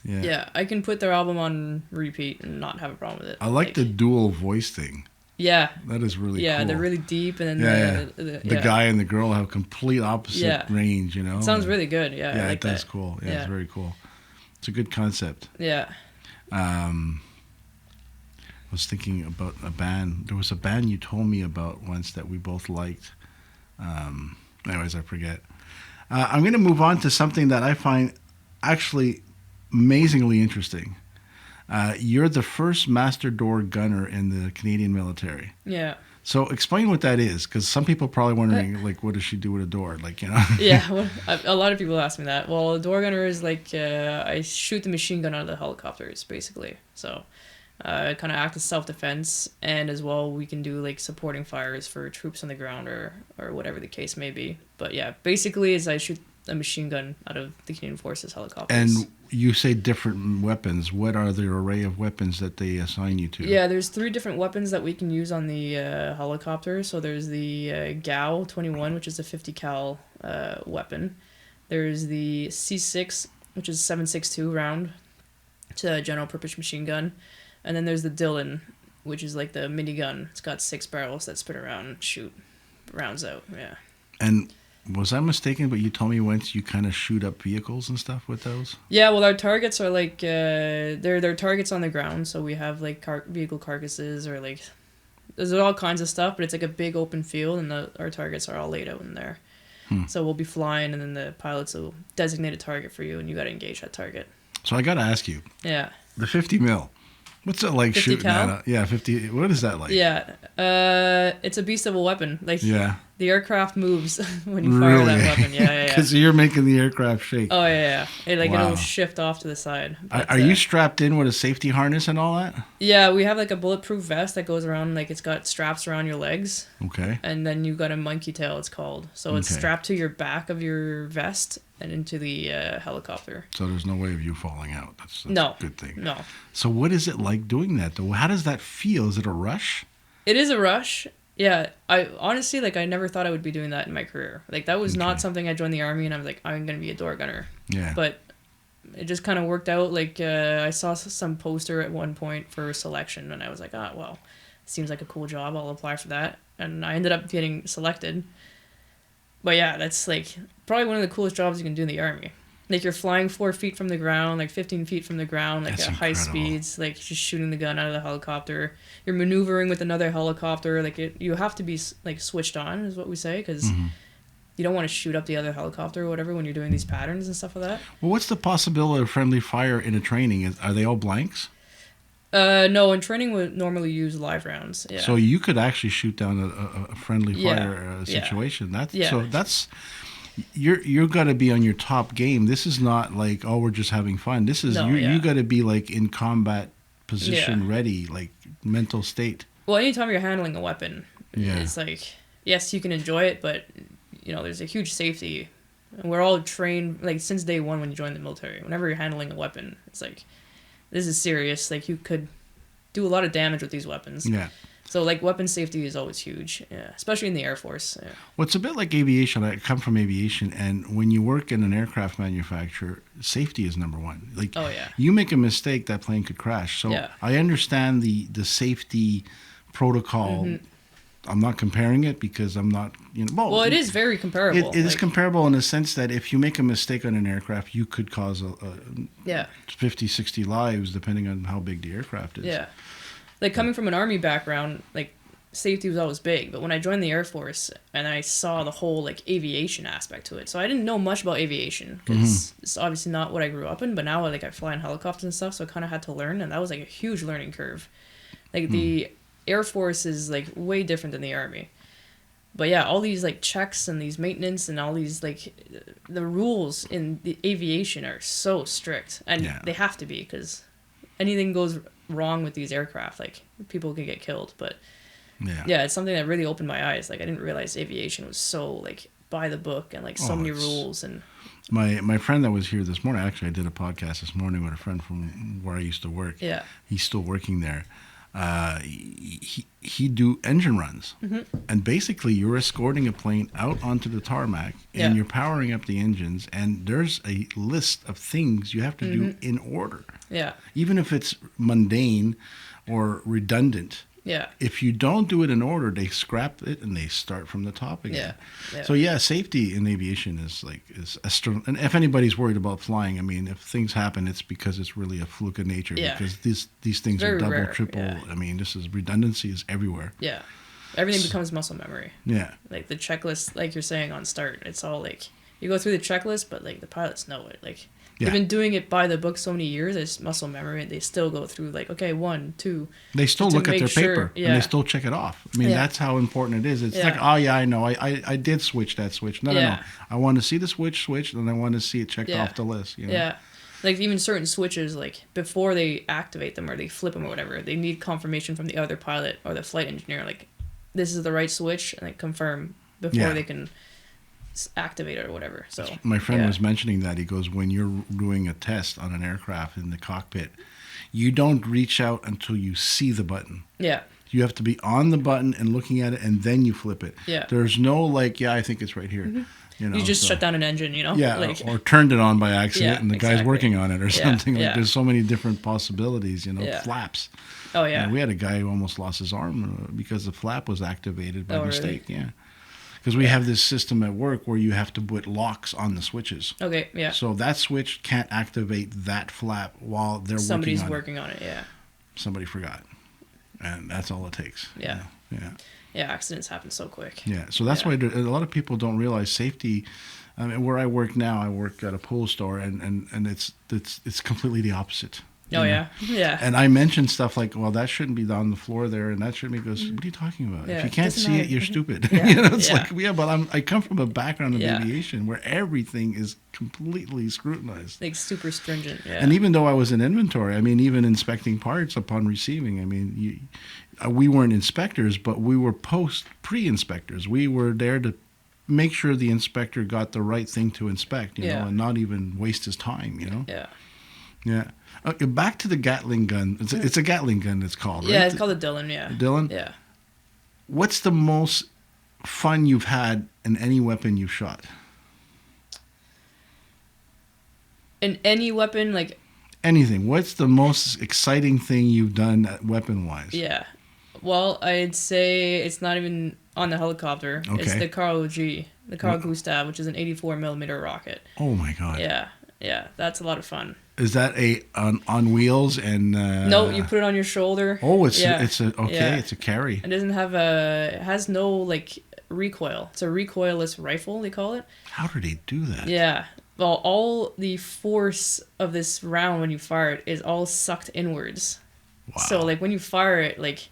Yeah. Yeah, I can put their album on repeat and not have a problem with it. I like the dual voice thing. Yeah. That is really cool. Yeah, they're really deep, and then the guy and the girl have complete opposite range, you know. It sounds really good. Yeah, yeah, that's cool. Yeah, it's very cool. It's a good concept. Yeah. I was thinking about a band. There was a band you told me about once that we both liked. Anyways, I forget. I'm going to move on to something that I find actually amazingly interesting. You're the first master door gunner in the Canadian military. Yeah. So explain what that is, because some people are probably wondering, like, what does she do with a door? Like, you know. Yeah, well, a lot of people ask me that. Well, a door gunner is like I shoot the machine gun out of the helicopters, basically. So kind of act as self-defense, and as well we can do like supporting fires for troops on the ground or whatever the case may be. But yeah, basically is I shoot a machine gun out of the Canadian Forces helicopters. And you say different weapons. What are the array of weapons that they assign you to? Yeah, there's 3 different weapons that we can use on the helicopter. So there's the GAU 21, which is a 50 cal weapon. There's the C6, which is 7.62 round. It's a general purpose machine gun. And then there's the Dillon, which is like the minigun. It's got 6 barrels that spin around and shoot rounds out. Yeah. And was I mistaken? But you told me once you kind of shoot up vehicles and stuff with those. Yeah, well, our targets are like they're targets on the ground. So we have like vehicle carcasses or like there's all kinds of stuff. But it's like a big open field, and our targets are all laid out in there. So we'll be flying, and then the pilots will designate a target for you, and you got to engage that target. So I got to ask you. Yeah. The 50 mil. What's it like shooting that? Yeah, 50. What is that like? Yeah, it's a beast of a weapon. Like, the aircraft moves when you really? Fire that weapon. Yeah. Because you're making the aircraft shake. Oh yeah. It'll shift off to the side. But, are you strapped in with a safety harness and all that? Yeah, we have like a bulletproof vest that goes around. Like it's got straps around your legs. Okay. And then you got a monkey tail. It's called. So it's strapped to your back of your vest and into the helicopter. So there's no way of you falling out. That's no, a good thing. No. So what is it like doing that though? How does that feel? Is it a rush? It is a rush. Yeah, I honestly, like, I never thought I would be doing that in my career. Like, that was not something I joined the Army and I was like, I'm going to be a door gunner. Yeah. But it just kind of worked out. Like, I saw some poster at one point for selection and I was like, well, seems like a cool job. I'll apply for that. And I ended up getting selected. But yeah, that's, like, probably one of the coolest jobs you can do in the Army. Like, you're flying 4 feet from the ground, like 15 feet from the ground, like at high speeds, like just shooting the gun out of the helicopter. You're maneuvering with another helicopter. Like, you have to be, like, switched on, is what we say, because you don't want to shoot up the other helicopter or whatever when you're doing these patterns and stuff like that. Well, what's the possibility of friendly fire in a training? Are they all blanks? No, in training we normally use live rounds. Yeah. So you could actually shoot down a friendly fire situation. So that's... You're got to be on your top game. This is not like, we're just having fun. This is you got to be like in combat position, ready, like mental state. Well, anytime you're handling a weapon, it's like, yes, you can enjoy it, but there's a huge safety. And we're all trained like since day one when you join the military. Whenever you're handling a weapon, it's like, this is serious. Like, you could do a lot of damage with these weapons. Yeah. So, like, weapon safety is always huge, especially in the Air Force. Yeah. Well, it's a bit like aviation. I come from aviation, and when you work in an aircraft manufacturer, safety is number one. Like, you make a mistake, that plane could crash. So I understand the safety protocol. I'm not comparing it because I'm not, Well, it is very comparable. It is comparable in the sense that if you make a mistake on an aircraft, you could cause 50, 60 lives, depending on how big the aircraft is. Yeah. Like, coming from an Army background, like, safety was always big. But when I joined the Air Force and I saw the whole, like, aviation aspect to it. So I didn't know much about aviation because it's obviously not what I grew up in. But now, like, I fly in helicopters and stuff, so I kind of had to learn. And that was, like, a huge learning curve. Like, the Air Force is, like, way different than the Army. But, yeah, all these, like, checks and these maintenance and all these, like, the rules in the aviation are so strict. And they have to be because anything goes wrong with these aircraft, like, people can get killed. But it's something that really opened my eyes. Like, I didn't realize aviation was so, like, by the book and, like, so many rules. And My friend that was here this morning, actually I did a podcast this morning with a friend from where I used to work. Yeah. He's still working there. He do engine runs. And basically you're escorting a plane out onto the tarmac and you're powering up the engines, and there's a list of things you have to do in order. Yeah. Even if it's mundane or redundant. Yeah. If you don't do it in order, they scrap it and they start from the top again. Yeah. So safety in aviation is and if anybody's worried about flying, I mean, if things happen, it's because it's really a fluke of nature. Yeah. Because these things Very are double, rare. triple. Yeah. I mean, redundancy is everywhere. Yeah. Everything becomes muscle memory. Yeah. Like the checklist, like you're saying on start, it's all like you go through the checklist, but like the pilots know it. Like they've been doing it by the book so many years, it's muscle memory, and they still go through like, okay, 1, 2. They still look at their paper and they still check it off. I mean, that's how important it is. It's like, oh yeah, I know, I did switch that switch. No. I want to see the switch, and I want to see it checked off the list. You know? Yeah. Like even certain switches, like before they activate them or they flip them or whatever, they need confirmation from the other pilot or the flight engineer, like this is the right switch, and like confirm before they can activate it or whatever. So my friend was mentioning that. He goes, when you're doing a test on an aircraft in the cockpit, you don't reach out until you see the button. Yeah. You have to be on the button and looking at it, and then you flip it. Yeah. There's no like, I think it's right here. You know, you just shut down an engine, you know? Yeah, like, or turned it on by accident, and the guy's working on it or something. Like, there's so many different possibilities, you know, flaps. Oh, yeah. And we had a guy who almost lost his arm because the flap was activated by mistake. Really? Yeah. Because we have this system at work where you have to put locks on the switches. Okay, yeah. So that switch can't activate that flap while somebody's working on it. Yeah. Somebody forgot. And that's all it takes. Yeah. You know? Yeah. Yeah, accidents happen so quick. Yeah, so that's why a lot of people don't realize safety. I mean, where I work now, I work at a pool store, and it's completely the opposite. Oh, yeah. Yeah. And I mentioned stuff like, well, that shouldn't be on the floor there, and that shouldn't be. Goes, what are you talking about? Yeah, if you can't see it, you're stupid. Yeah. You know, it's like, but I come from a background of aviation where everything is completely scrutinized. Like super stringent, yeah. And even though I was in inventory, I mean, even inspecting parts upon receiving, I mean, we weren't inspectors, but we were pre-inspectors. We were there to make sure the inspector got the right thing to inspect, you know, and not even waste his time, you know? Yeah. Yeah. Back to the Gatling gun. It's a Gatling gun, it's called, right? Yeah, it's called a Dillon, yeah. Dillon? Yeah. What's the most fun you've had in any weapon you've shot? In any weapon, like... Anything. What's the most exciting thing you've done weapon-wise? Yeah. Well, I'd say it's not even on the helicopter. Okay. It's the Carl Gustav, which is an 84 millimeter rocket. Oh my God. Yeah. Yeah, that's a lot of fun. Is that on wheels and? No, you put it on your shoulder. Oh, it's a carry. It has no like recoil. It's a recoilless rifle, they call it. How do they do that? Yeah. Well, all the force of this round when you fire it is all sucked inwards. Wow. So like when you fire it, like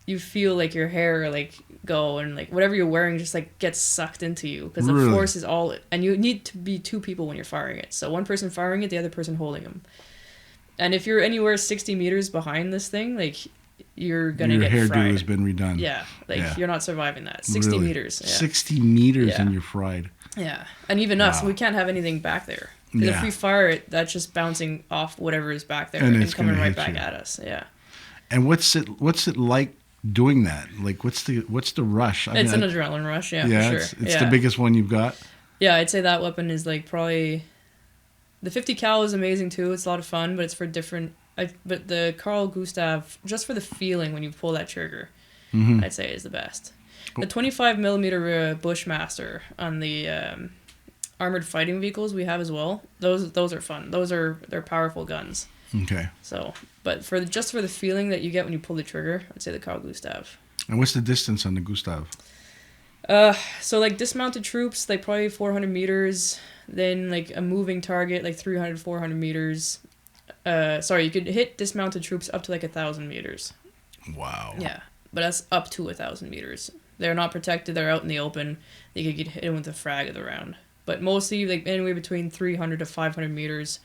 you feel like your hair like go, and like whatever you're wearing just like gets sucked into you because the force is all, and you need to be 2 people when you're firing it. So one person firing it, the other person holding them. And if you're anywhere 60 meters behind this thing, like you're gonna get fried. Your hairdo has been redone. Yeah, like you're not surviving that. 60 meters. Yeah. 60 meters and you're fried. Yeah, and even us, we can't have anything back there. Because if we fire it, that's just bouncing off whatever is back there and coming right back at us. Yeah. And what's it like doing that? Like, what's the rush? It's an adrenaline rush, for sure. It's the biggest one you've got. Yeah, I'd say that weapon is like probably the 50 cal is amazing too. It's a lot of fun, but it's for different. But the Carl Gustav, just for the feeling when you pull that trigger, I'd say is the best. The 25 millimeter Bushmaster on the armored fighting vehicles we have as well. Those are fun. They're powerful guns. Okay. So, but for the feeling that you get when you pull the trigger, I'd say the Carl Gustav. And what's the distance on the Gustav? So like dismounted troops, like probably 400 meters. Then like a moving target, like 300, 400 meters. You could hit dismounted troops up to like 1,000 meters. Wow. Yeah, but that's up to 1,000 meters. They're not protected. They're out in the open. They could get hit with a frag of the round. But mostly like anywhere between 300 to 500 meters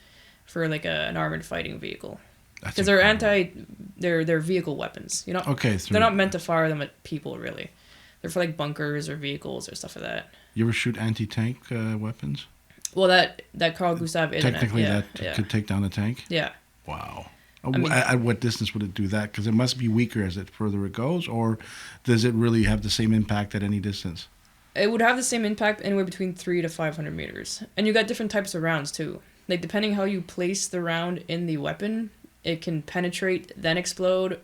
for like an armored fighting vehicle. Because they're vehicle weapons. You know. Okay. They're not meant to fire them at people really. They're for like bunkers or vehicles or stuff like that. You ever shoot anti-tank weapons? Well, that Carl Gustav Internet. Technically, that could take down a tank? Yeah. Wow. At what distance would it do that? Because it must be weaker as it further it goes, or does it really have the same impact at any distance? It would have the same impact anywhere between 300 to 500 meters. And you got different types of rounds, too. Like, depending how you place the round in the weapon, it can penetrate, then explode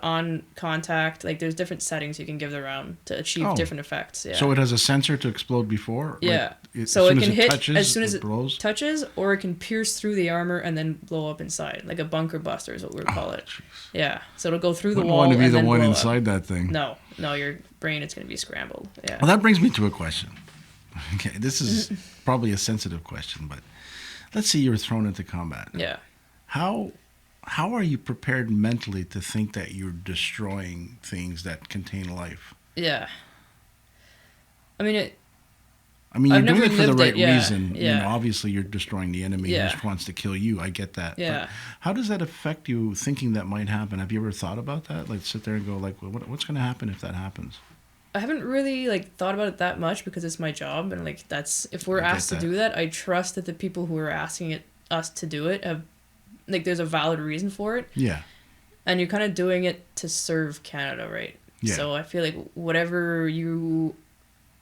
on contact. Like, there's different settings you can give the round to achieve different effects. Yeah. So it has a sensor to explode before? Yeah. So it can hit as soon as it touches, or it can pierce through the armor and then blow up inside. Like a bunker buster is what we would call it. Geez. Yeah. So it'll go through the wall. You don't want to be the one inside that thing. No, your brain is going to be scrambled. Yeah. Well, that brings me to a question. Okay, this is probably a sensitive question, but let's say you're thrown into combat. Yeah. How are you prepared mentally to think that you're destroying things that contain life? Yeah. I mean, you're doing it for the right reason. Yeah. You know, obviously, you're destroying the enemy who just wants to kill you. I get that. Yeah. But how does that affect you thinking that might happen? Have you ever thought about that? Like, sit there and go, like, what's going to happen if that happens? I haven't really, thought about it that much because it's my job. And, if we're asked to do that, I trust that the people who are asking us to do it have, there's a valid reason for it. Yeah. And you're kind of doing it to serve Canada, right? Yeah. So I feel like whatever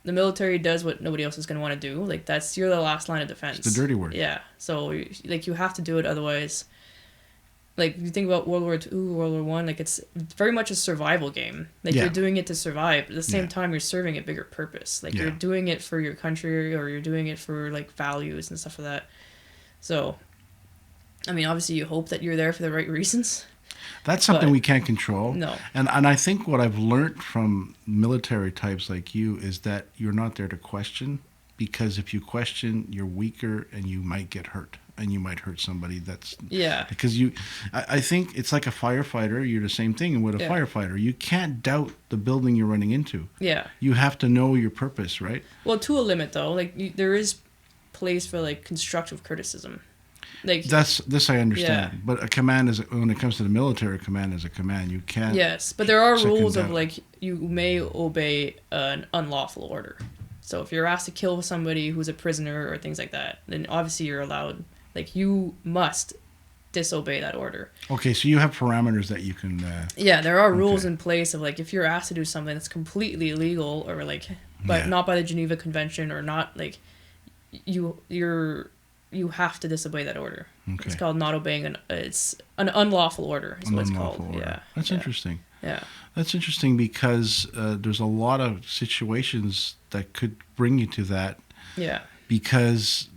the military does what nobody else is going to want to do. You're the last line of defense. It's the dirty work. Yeah. So, you have to do it. Otherwise, you think about World War II, World War I, it's very much a survival game. You're doing it to survive. But at the same time, you're serving a bigger purpose. You're doing it for your country, or you're doing it for, values and stuff like that. So, obviously you hope that you're there for the right reasons. That's something we can't control. No. And I think what I've learned from military types like you is that you're not there to question, because if you question, you're weaker and you might get hurt, and you might hurt somebody. Because I think it's like a firefighter. You're the same thing. And with a firefighter, you can't doubt the building you're running into. Yeah. You have to know your purpose, right? Well, to a limit though. There is place for constructive criticism. This I understand, but a command when it comes to the military, command is a command. You can't. Yes, but there are rules of you may obey an unlawful order. So if you're asked to kill somebody who's a prisoner or things like that, then obviously you're allowed. You must disobey that order. Okay, so you have parameters that you can. There are rules in place of if you're asked to do something that's completely illegal or but not by the Geneva Convention or not you have to disobey that order. Okay. It's called not obeying it's an unlawful order is what it's called. Order. Yeah. That's interesting. Yeah. That's interesting because there's a lot of situations that could bring you to that. Yeah. Because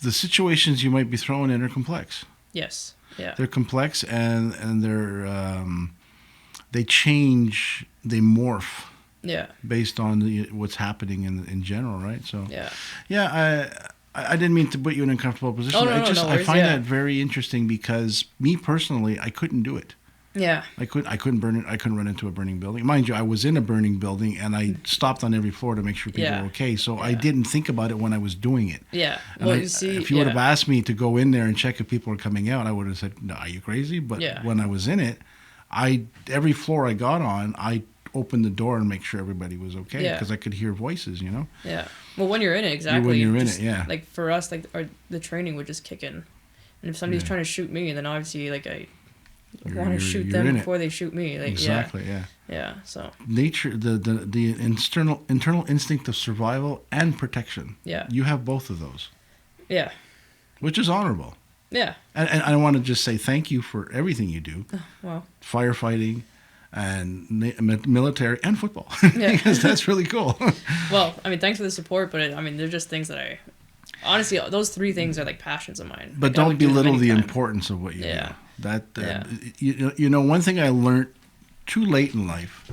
the situations you might be thrown in are complex. Yes. Yeah. They're complex and they're they change, they morph. Yeah. Based on what's happening in general, right? So. Yeah. Yeah. I didn't mean to put you in an uncomfortable position. Oh, no I find that very interesting because me personally, I couldn't do it. Yeah. I couldn't burn it. I couldn't run into a burning building. Mind you, I was in a burning building and I stopped on every floor to make sure people were okay. So I didn't think about it when I was doing it. Yeah. Well, if you would have asked me to go in there and check if people are coming out, I would have said, "No, are you crazy?" But when I was in it, every floor I got on, I opened the door and make sure everybody was okay because I could hear voices, Yeah. Well, when you're in it, exactly. When you're in it, yeah. For us, the training would just kick in, and if somebody's trying to shoot me, then obviously I want to shoot them before they shoot me. Exactly. Yeah. So nature, the internal instinct of survival and protection. Yeah. You have both of those. Yeah. Which is honorable. Yeah. And I want to just say thank you for everything you do. Well. Firefighting. And military and football because that's really cool. Well, thanks for the support, but they're just things that honestly, those three things are passions of mine. But don't belittle the importance of what you do. One thing I learned too late in life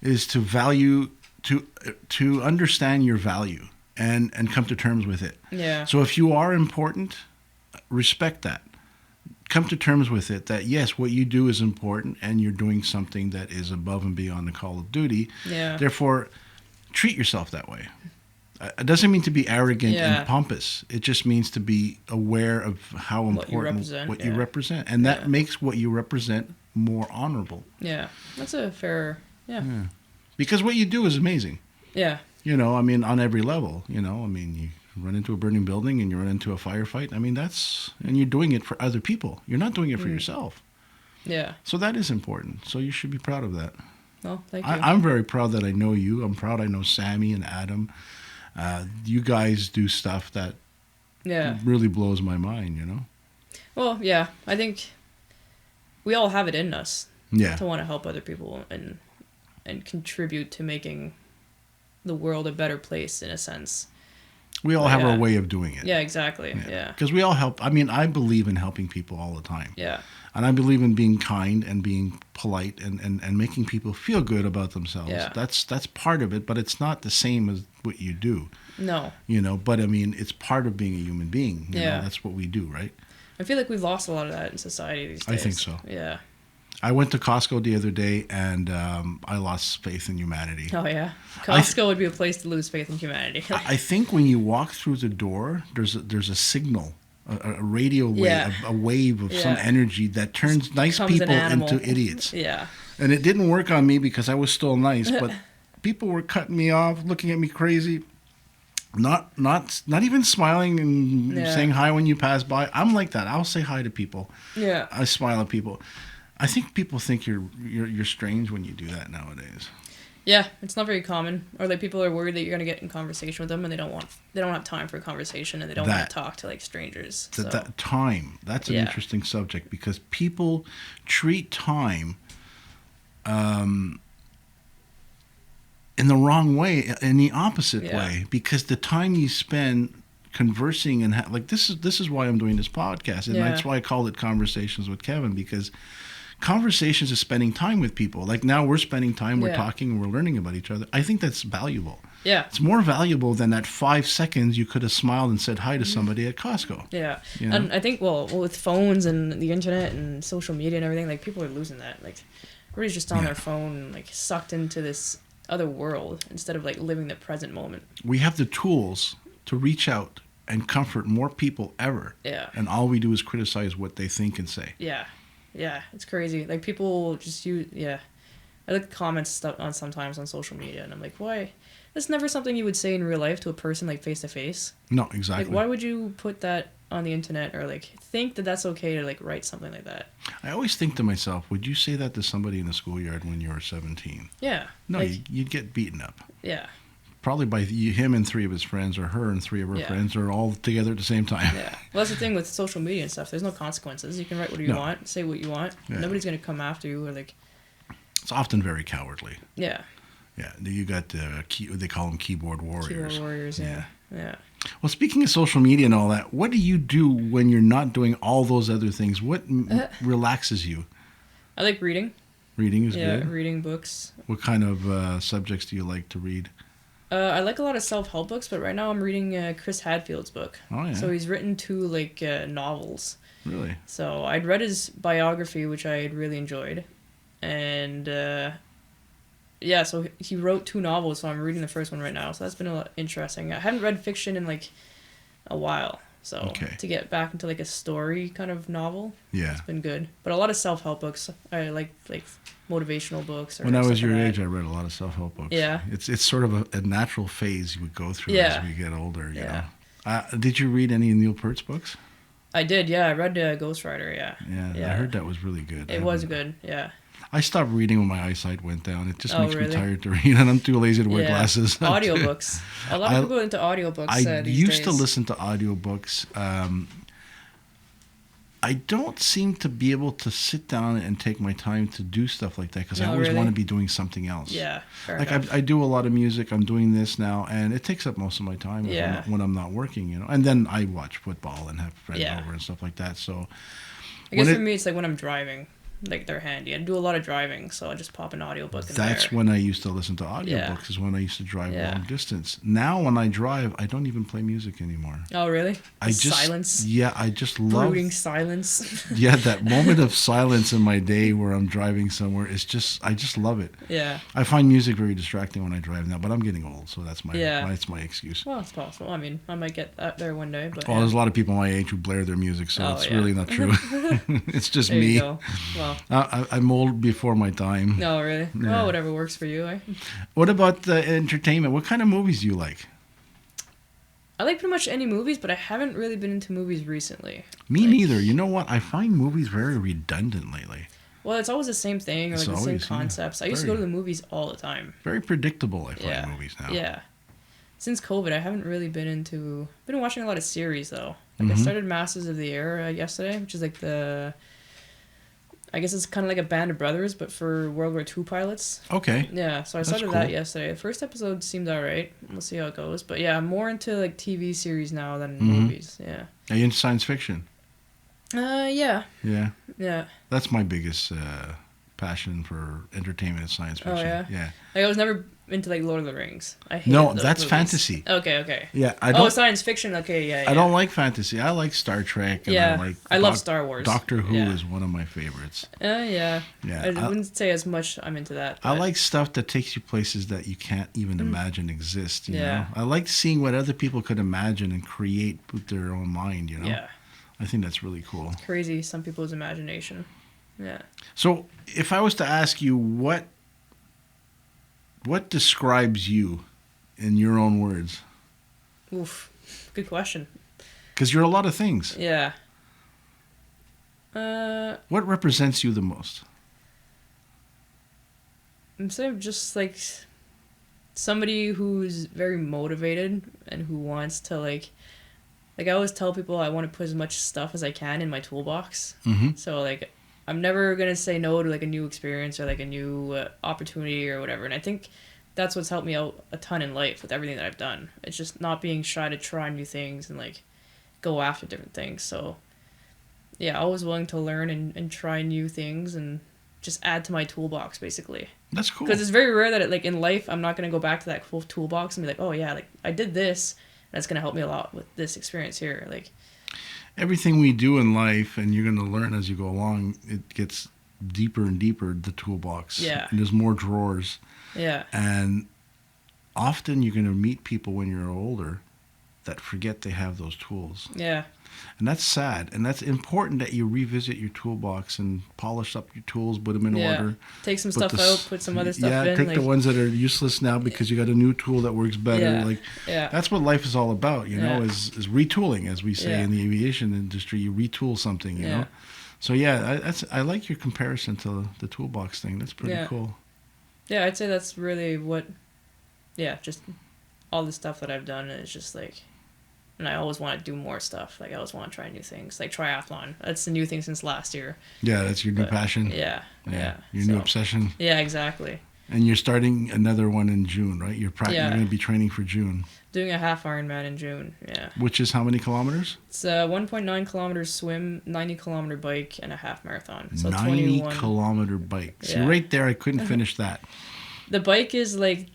is to value, to understand your value and come to terms with it. Yeah. So if you are important, respect that. Come to terms with it that yes, what you do is important and you're doing something that is above and beyond the call of duty. Yeah. Therefore, treat yourself that way. It doesn't mean to be arrogant and pompous. It just means to be aware of how important what you represent. And that makes what you represent more honorable. Yeah. That's a fair, Because what you do is amazing. Yeah. On every level, run into a burning building and you run into a firefight. I mean, and you're doing it for other people. You're not doing it for yourself. Yeah. So that is important. So you should be proud of that. Well, thank you. I'm very proud that I know you. I'm proud I know Sammy and Adam. You guys do stuff that really blows my mind, you know? Well, yeah. I think we all have it in us to want to help other people and contribute to making the world a better place, in a sense. We all have our way of doing it. Yeah, exactly. Yeah. Because we all help. I mean, I believe in helping people all the time. Yeah. And I believe in being kind and being polite and making people feel good about themselves. Yeah. That's part of it, but it's not the same as what you do. No. You know, but I mean, it's part of being a human being. You know, that's what we do, right? I feel like we've lost a lot of that in society these days. I think so. Yeah. I went to Costco the other day, and I lost faith in humanity. Oh, yeah. Costco would be a place to lose faith in humanity. I think when you walk through the door, there's a signal, a radio wave, a wave of some energy that turns nice people into idiots. Yeah. And it didn't work on me because I was still nice, but people were cutting me off, looking at me crazy. Not even smiling and saying hi when you pass by. I'm like that. I'll say hi to people. Yeah. I smile at people. I think people think you're strange when you do that nowadays. Yeah, it's not very common. Or like people are worried that you're gonna get in conversation with them, and they don't have time for a conversation, and they don't want to talk to like strangers. That time. That's an interesting subject because people treat time in the wrong way, in the opposite way, because the time you spend conversing and like this is why I'm doing this podcast, and that's why I called it Conversations with Kevin, because conversations is spending time with people. Like now we're spending time, we're talking, and we're learning about each other. I think that's valuable. Yeah. It's more valuable than that 5 seconds you could have smiled and said hi to somebody at Costco. Yeah. You know? And I think, well, with phones and the internet and social media and everything, like people are losing that. Like everybody's just on their phone, like sucked into this other world instead of like living the present moment. We have the tools to reach out and comfort more people ever. Yeah. And all we do is criticize what they think and say. Yeah. Yeah, it's crazy. Like people just use I look at comments stuff on sometimes on social media, and I'm like, why? That's never something you would say in real life to a person like face to face. No, exactly. Like, why would you put that on the internet or like think that that's okay to like write something like that? I always think to myself, would you say that to somebody in the schoolyard when you were 17? Yeah. No, like, you'd get beaten up. Yeah. Probably by him and 3 of his friends, or her and 3 of her friends, or all together at the same time. Yeah. Well, that's the thing with social media and stuff. There's no consequences. You can write what you want, say what you want. Yeah. Nobody's going to come after you or like... It's often very cowardly. Yeah. Yeah. You got they call them keyboard warriors. Keyboard warriors, yeah. Well, speaking of social media and all that, what do you do when you're not doing all those other things? What relaxes you? I like reading. Reading is good? Yeah, reading books. What kind of subjects do you like to read? I like a lot of self-help books, but right now I'm reading Chris Hadfield's book. Oh, yeah. So he's written 2 like novels. Really? So I'd read his biography, which I had really enjoyed. And so he wrote 2 novels, so I'm reading the first one right now. So that's been a lot interesting. I haven't read fiction in like a while. So to get back into like a story kind of novel, it's been good. But a lot of self-help books. I like motivational books. When I was your age, I read a lot of self-help books. Yeah. It's sort of a natural phase you would go through as we get older, you know. Did you read any of Neil Peart's books? I did, yeah. I read Ghostwriter, Yeah, I heard that was really good. It was good, yeah. I stopped reading when my eyesight went down. It just makes me tired to read, and I'm too lazy to wear glasses. Audiobooks. A lot of people go into audiobooks these days. I used to listen to audiobooks. I don't seem to be able to sit down and take my time to do stuff like that because I always want to be doing something else. Yeah, fair enough. I do a lot of music. I'm doing this now, and it takes up most of my time when I'm not working, you know. And then I watch football and have friends over and stuff like that. So I guess for me, it's like when I'm driving. Like they're handy. I do a lot of driving, so I just pop an audiobook in there. That's when I used to listen to audiobooks, is when I used to drive long distance. Now when I drive, I don't even play music anymore. Oh, really? Silence? Yeah, I just love... Brooding silence? Yeah, that moment of silence in my day where I'm driving somewhere, I just love it. Yeah. I find music very distracting when I drive now, but I'm getting old, so that's my excuse. Well, it's possible. I mean, I might get that there one day, but... Well, there's a lot of people my age who blare their music, so it's really not true. It's just me. You go. Well... I'm old before my time. No, really? Yeah. Well, whatever works for you, eh? What about entertainment? What kind of movies do you like? I like pretty much any movies, but I haven't really been into movies recently. Me neither. You know what? I find movies very redundant lately. Well, it's always the same thing, or like the same concepts. I used to go to the movies all the time. Very predictable, I find movies now. Yeah. Since COVID, I haven't really been watching a lot of series, though. Like, I started Masters of the Air yesterday, which is like I guess it's kind of like a Band of Brothers, but for World War II pilots. Okay. Yeah, so I started that yesterday. The first episode seemed alright. We'll see how it goes. But yeah, I'm more into like TV series now than movies. Yeah. Are you into science fiction? Yeah. Yeah. Yeah. That's my biggest passion for entertainment and science fiction. Oh, yeah? Yeah. Like, I was never into like Lord of the Rings. I hate No, that's movies. Fantasy. Okay. Yeah, I don't. Science fiction. Okay, yeah. I don't like fantasy. I like Star Trek. And I love Star Wars. Doctor Who is one of my favorites. Yeah. Yeah. I wouldn't say as much I'm into that. But... I like stuff that takes you places that you can't even imagine exist. You know? I like seeing what other people could imagine and create with their own mind. You know. Yeah. I think that's really cool. Crazy, some people's imagination. Yeah. So, if I was to ask you what describes you in your own words? Oof, good question. Because you're a lot of things. Yeah. What represents you the most? I'm saying just like somebody who's very motivated and who wants to like I always tell people I want to put as much stuff as I can in my toolbox. So like I'm never going to say no to like a new experience or like a new opportunity or whatever. And I think that's what's helped me out a ton in life with everything that I've done. It's just not being shy to try new things and like go after different things. So yeah, always willing to learn and try new things and just add to my toolbox basically. That's cool. Because it's very rare that like in life I'm not going to go back to that cool toolbox and be like, oh yeah, like I did this. That's going to help me a lot with this experience here. Like everything we do in life, and you're going to learn as you go along, it gets deeper and deeper, the toolbox. Yeah. And there's more drawers. Yeah. And often you're going to meet people when you're older that forget they have those tools. Yeah. And that's sad. And that's important that you revisit your toolbox and polish up your tools, put them in order. Take some stuff out, put some other stuff in. Yeah, take the ones that are useless now because you got a new tool that works better. That's what life is all the know, is retooling, as we say in the aviation industry. You retool something, you know. So I like your comparison to the toolbox thing. That's pretty cool. Yeah, I'd say that's really what, just all the stuff that I've done is just like, and I always want to do more stuff. Like I always want to try new things, like triathlon. That's the new thing since last year. Yeah, that's your new passion. Yeah. Your new obsession. Yeah, exactly. And you're starting another one in June, right? You're going to be training for June. Doing a half Ironman in June. Yeah. Which is how many kilometers? It's 1.9 kilometers swim, 90 kilometer bike, and a half marathon. So 90 kilometer bike. See, right there, I couldn't finish that. The bike is like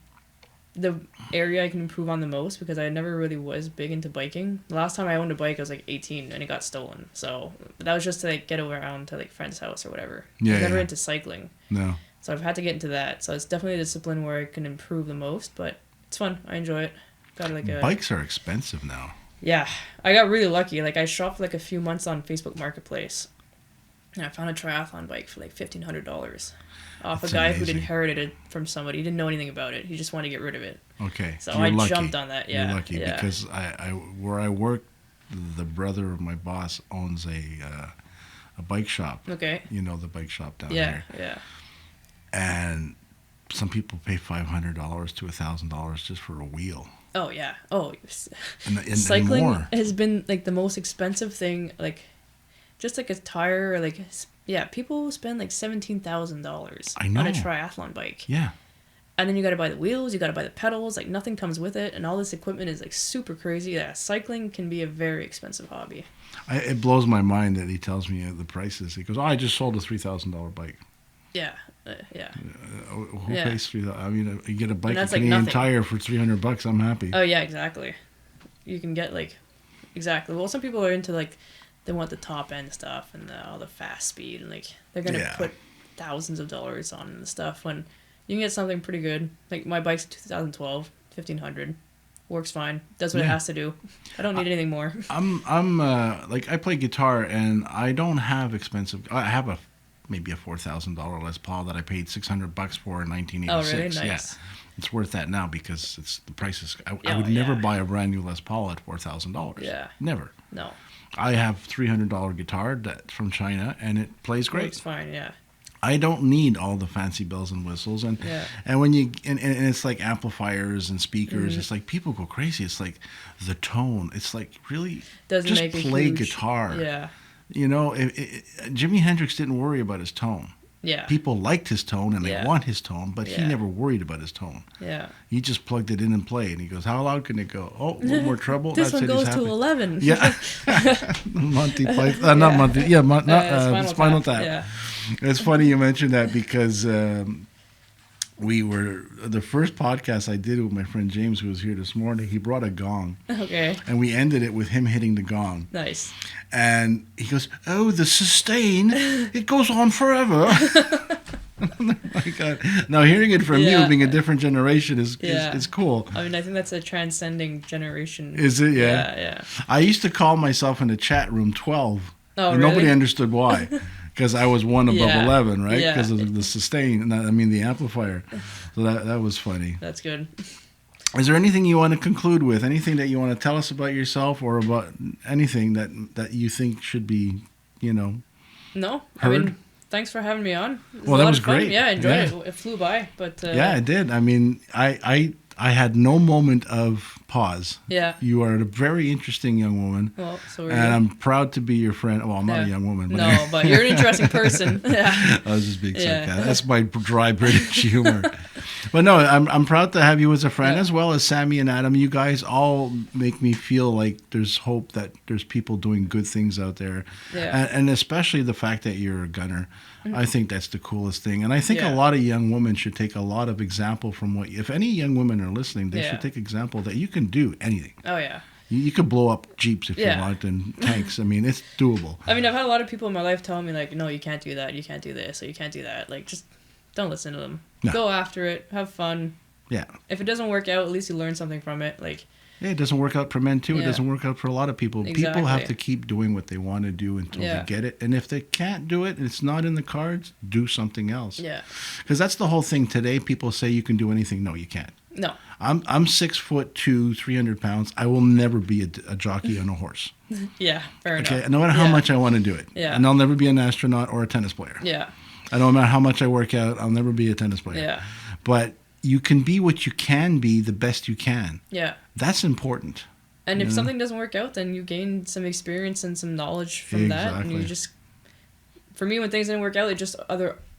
the area I can improve on the most because I never really was big into biking. The last time I owned a bike, I was like 18 and it got stolen. So that was just to like get around to like friend's house or whatever. I was never into cycling. No. So I've had to get into that. So it's definitely a discipline where I can improve the most, but it's fun. I enjoy it. Got like bikes are expensive now. Yeah. I got really lucky. Like I shopped like a few months on Facebook Marketplace. And I found a triathlon bike for like $1,500 off a guy who'd inherited it from somebody. He didn't know anything about it. He just wanted to get rid of it. Okay. So I jumped on that. Yeah. You're lucky because I where I work, the brother of my boss owns a bike shop. Okay. You know the bike shop down there. Yeah. And some people pay $500 to $1,000 just for a wheel. Oh yeah. Oh. And cycling more. has been like the most expensive thing. Like, just like a tire. Or like people spend like $17,000 on a triathlon bike. Yeah. And then you got to buy the wheels. You got to buy the pedals. Like nothing comes with it, and all this equipment is like super crazy. Yeah, cycling can be a very expensive hobby. It blows my mind that he tells me the prices. He goes, "Oh, I just sold a $3,000 bike." Yeah. Who pays $3,000? I mean, you get a bike, a Canadian Tire for $300. I'm happy. Oh yeah, exactly. You can get like, exactly. Well, some people are into like, they want the top end stuff and all the fast speed, and like they're gonna put thousands of dollars on the stuff when you can get something pretty good. Like my bike's 2012, 1,500. Works fine. Does what it has to do. I don't need anything more. I'm like I play guitar and I don't have expensive. I have a maybe a $4,000 Les Paul that I paid $600 for in 1986. Oh, really? Nice. Yeah, it's worth that now because the prices. I would never buy a brand new Les Paul at $4,000. Yeah. Never. No. I have $300 guitar from China, and it plays great. It's fine. Yeah. I don't need all the fancy bells and whistles, and when you and it's like amplifiers and speakers. It's like people go crazy. It's like the tone. It's like really doesn't just make play huge, guitar. Yeah. You know, Jimi Hendrix didn't worry about his tone. Yeah. People liked his tone and they want his tone, but he never worried about his tone. Yeah. He just plugged it in and played. And he goes, "How loud can it go? Oh, a little more treble. This That's one goes to 11. Yeah. Monty Python. Not Monty. Yeah, Spinal Tap. Yeah. It's funny you mentioned that because the first podcast I did with my friend James, who was here this morning, he brought a gong. Okay. And we ended it with him hitting the gong. Nice. And he goes, "Oh, the sustain, it goes on forever." Oh my God. Now hearing it from you, being a different generation, is cool. I mean, I think that's a transcending generation. Is it? Yeah. Yeah. I used to call myself in the chat room 12. Oh, and really? Nobody understood why. Because I was one above 11, right? Yeah. Because of the sustain, the amplifier. So that was funny. That's good. Is there anything you want to conclude with? Anything that you want to tell us about yourself or about anything that you think should be, No. heard? I mean, thanks for having me on. Well, that was great. Yeah, I enjoyed it. It flew by. But yeah, it did. I mean, I had no moment of pause. Yeah. You are a very interesting young woman. Well, so are and you. I'm proud to be your friend. Well, I'm not a young woman. But no, but you're an interesting person. Yeah. I was just being sarcastic. That's my dry British humor. But no, I'm proud to have you as a friend, as well as Sammy and Adam. You guys all make me feel like there's hope, that there's people doing good things out there. Yeah. And especially the fact that you're a gunner. I think that's the coolest thing. And I think a lot of young women should take a lot of example from if any young women are listening, they should take example that you can do anything. Oh, yeah. You could blow up Jeeps if you want, and tanks. I mean, it's doable. I mean, I've had a lot of people in my life telling me, like, no, you can't do that, you can't do this, or you can't do that. Like, just don't listen to them. No. Go after it, have fun. Yeah. If it doesn't work out, at least you learn something from it. Like, yeah, it doesn't work out for men, too. It doesn't work out for a lot of people. Exactly. People have to keep doing what they want to do until they get it. And if they can't do it, and it's not in the cards, do something else. Yeah. Because that's the whole thing today. People say you can do anything. No, you can't. No. I'm 6'2", 300 pounds. I will never be a jockey on a horse. Yeah, fair enough. Okay, no matter how much I want to do it. Yeah. And I'll never be an astronaut or a tennis player. Yeah. No matter how much I work out, I'll never be a tennis player. Yeah. But you can be what you can be the best you can. Yeah. That's important. And if something doesn't work out, then you gain some experience and some knowledge from that. And you just, for me, when things didn't work out, it just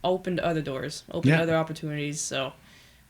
opened other doors, opened other opportunities. So.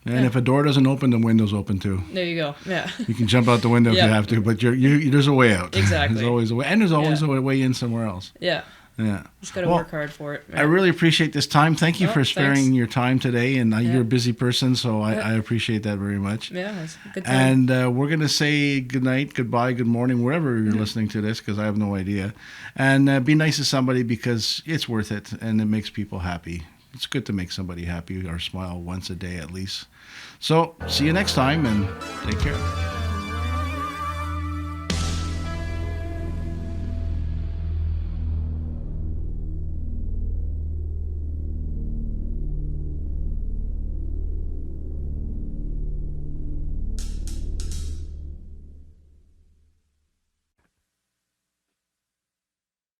And if a door doesn't open, the window's open too. There you go. Yeah. You can jump out the window if you have to, but there's a way out. Exactly. There's always a way, and there's always a way in somewhere else. Yeah. Yeah. Just got to work hard for it. I really appreciate this time. Thank you for sparing your time today. And you're a busy person, so I appreciate that very much. Yeah, it's a good time. And we're going to say good night, goodbye, good morning, wherever you're listening to this, because I have no idea. And be nice to somebody, because it's worth it, and it makes people happy. It's good to make somebody happy or smile once a day at least. So see you next time, and take care.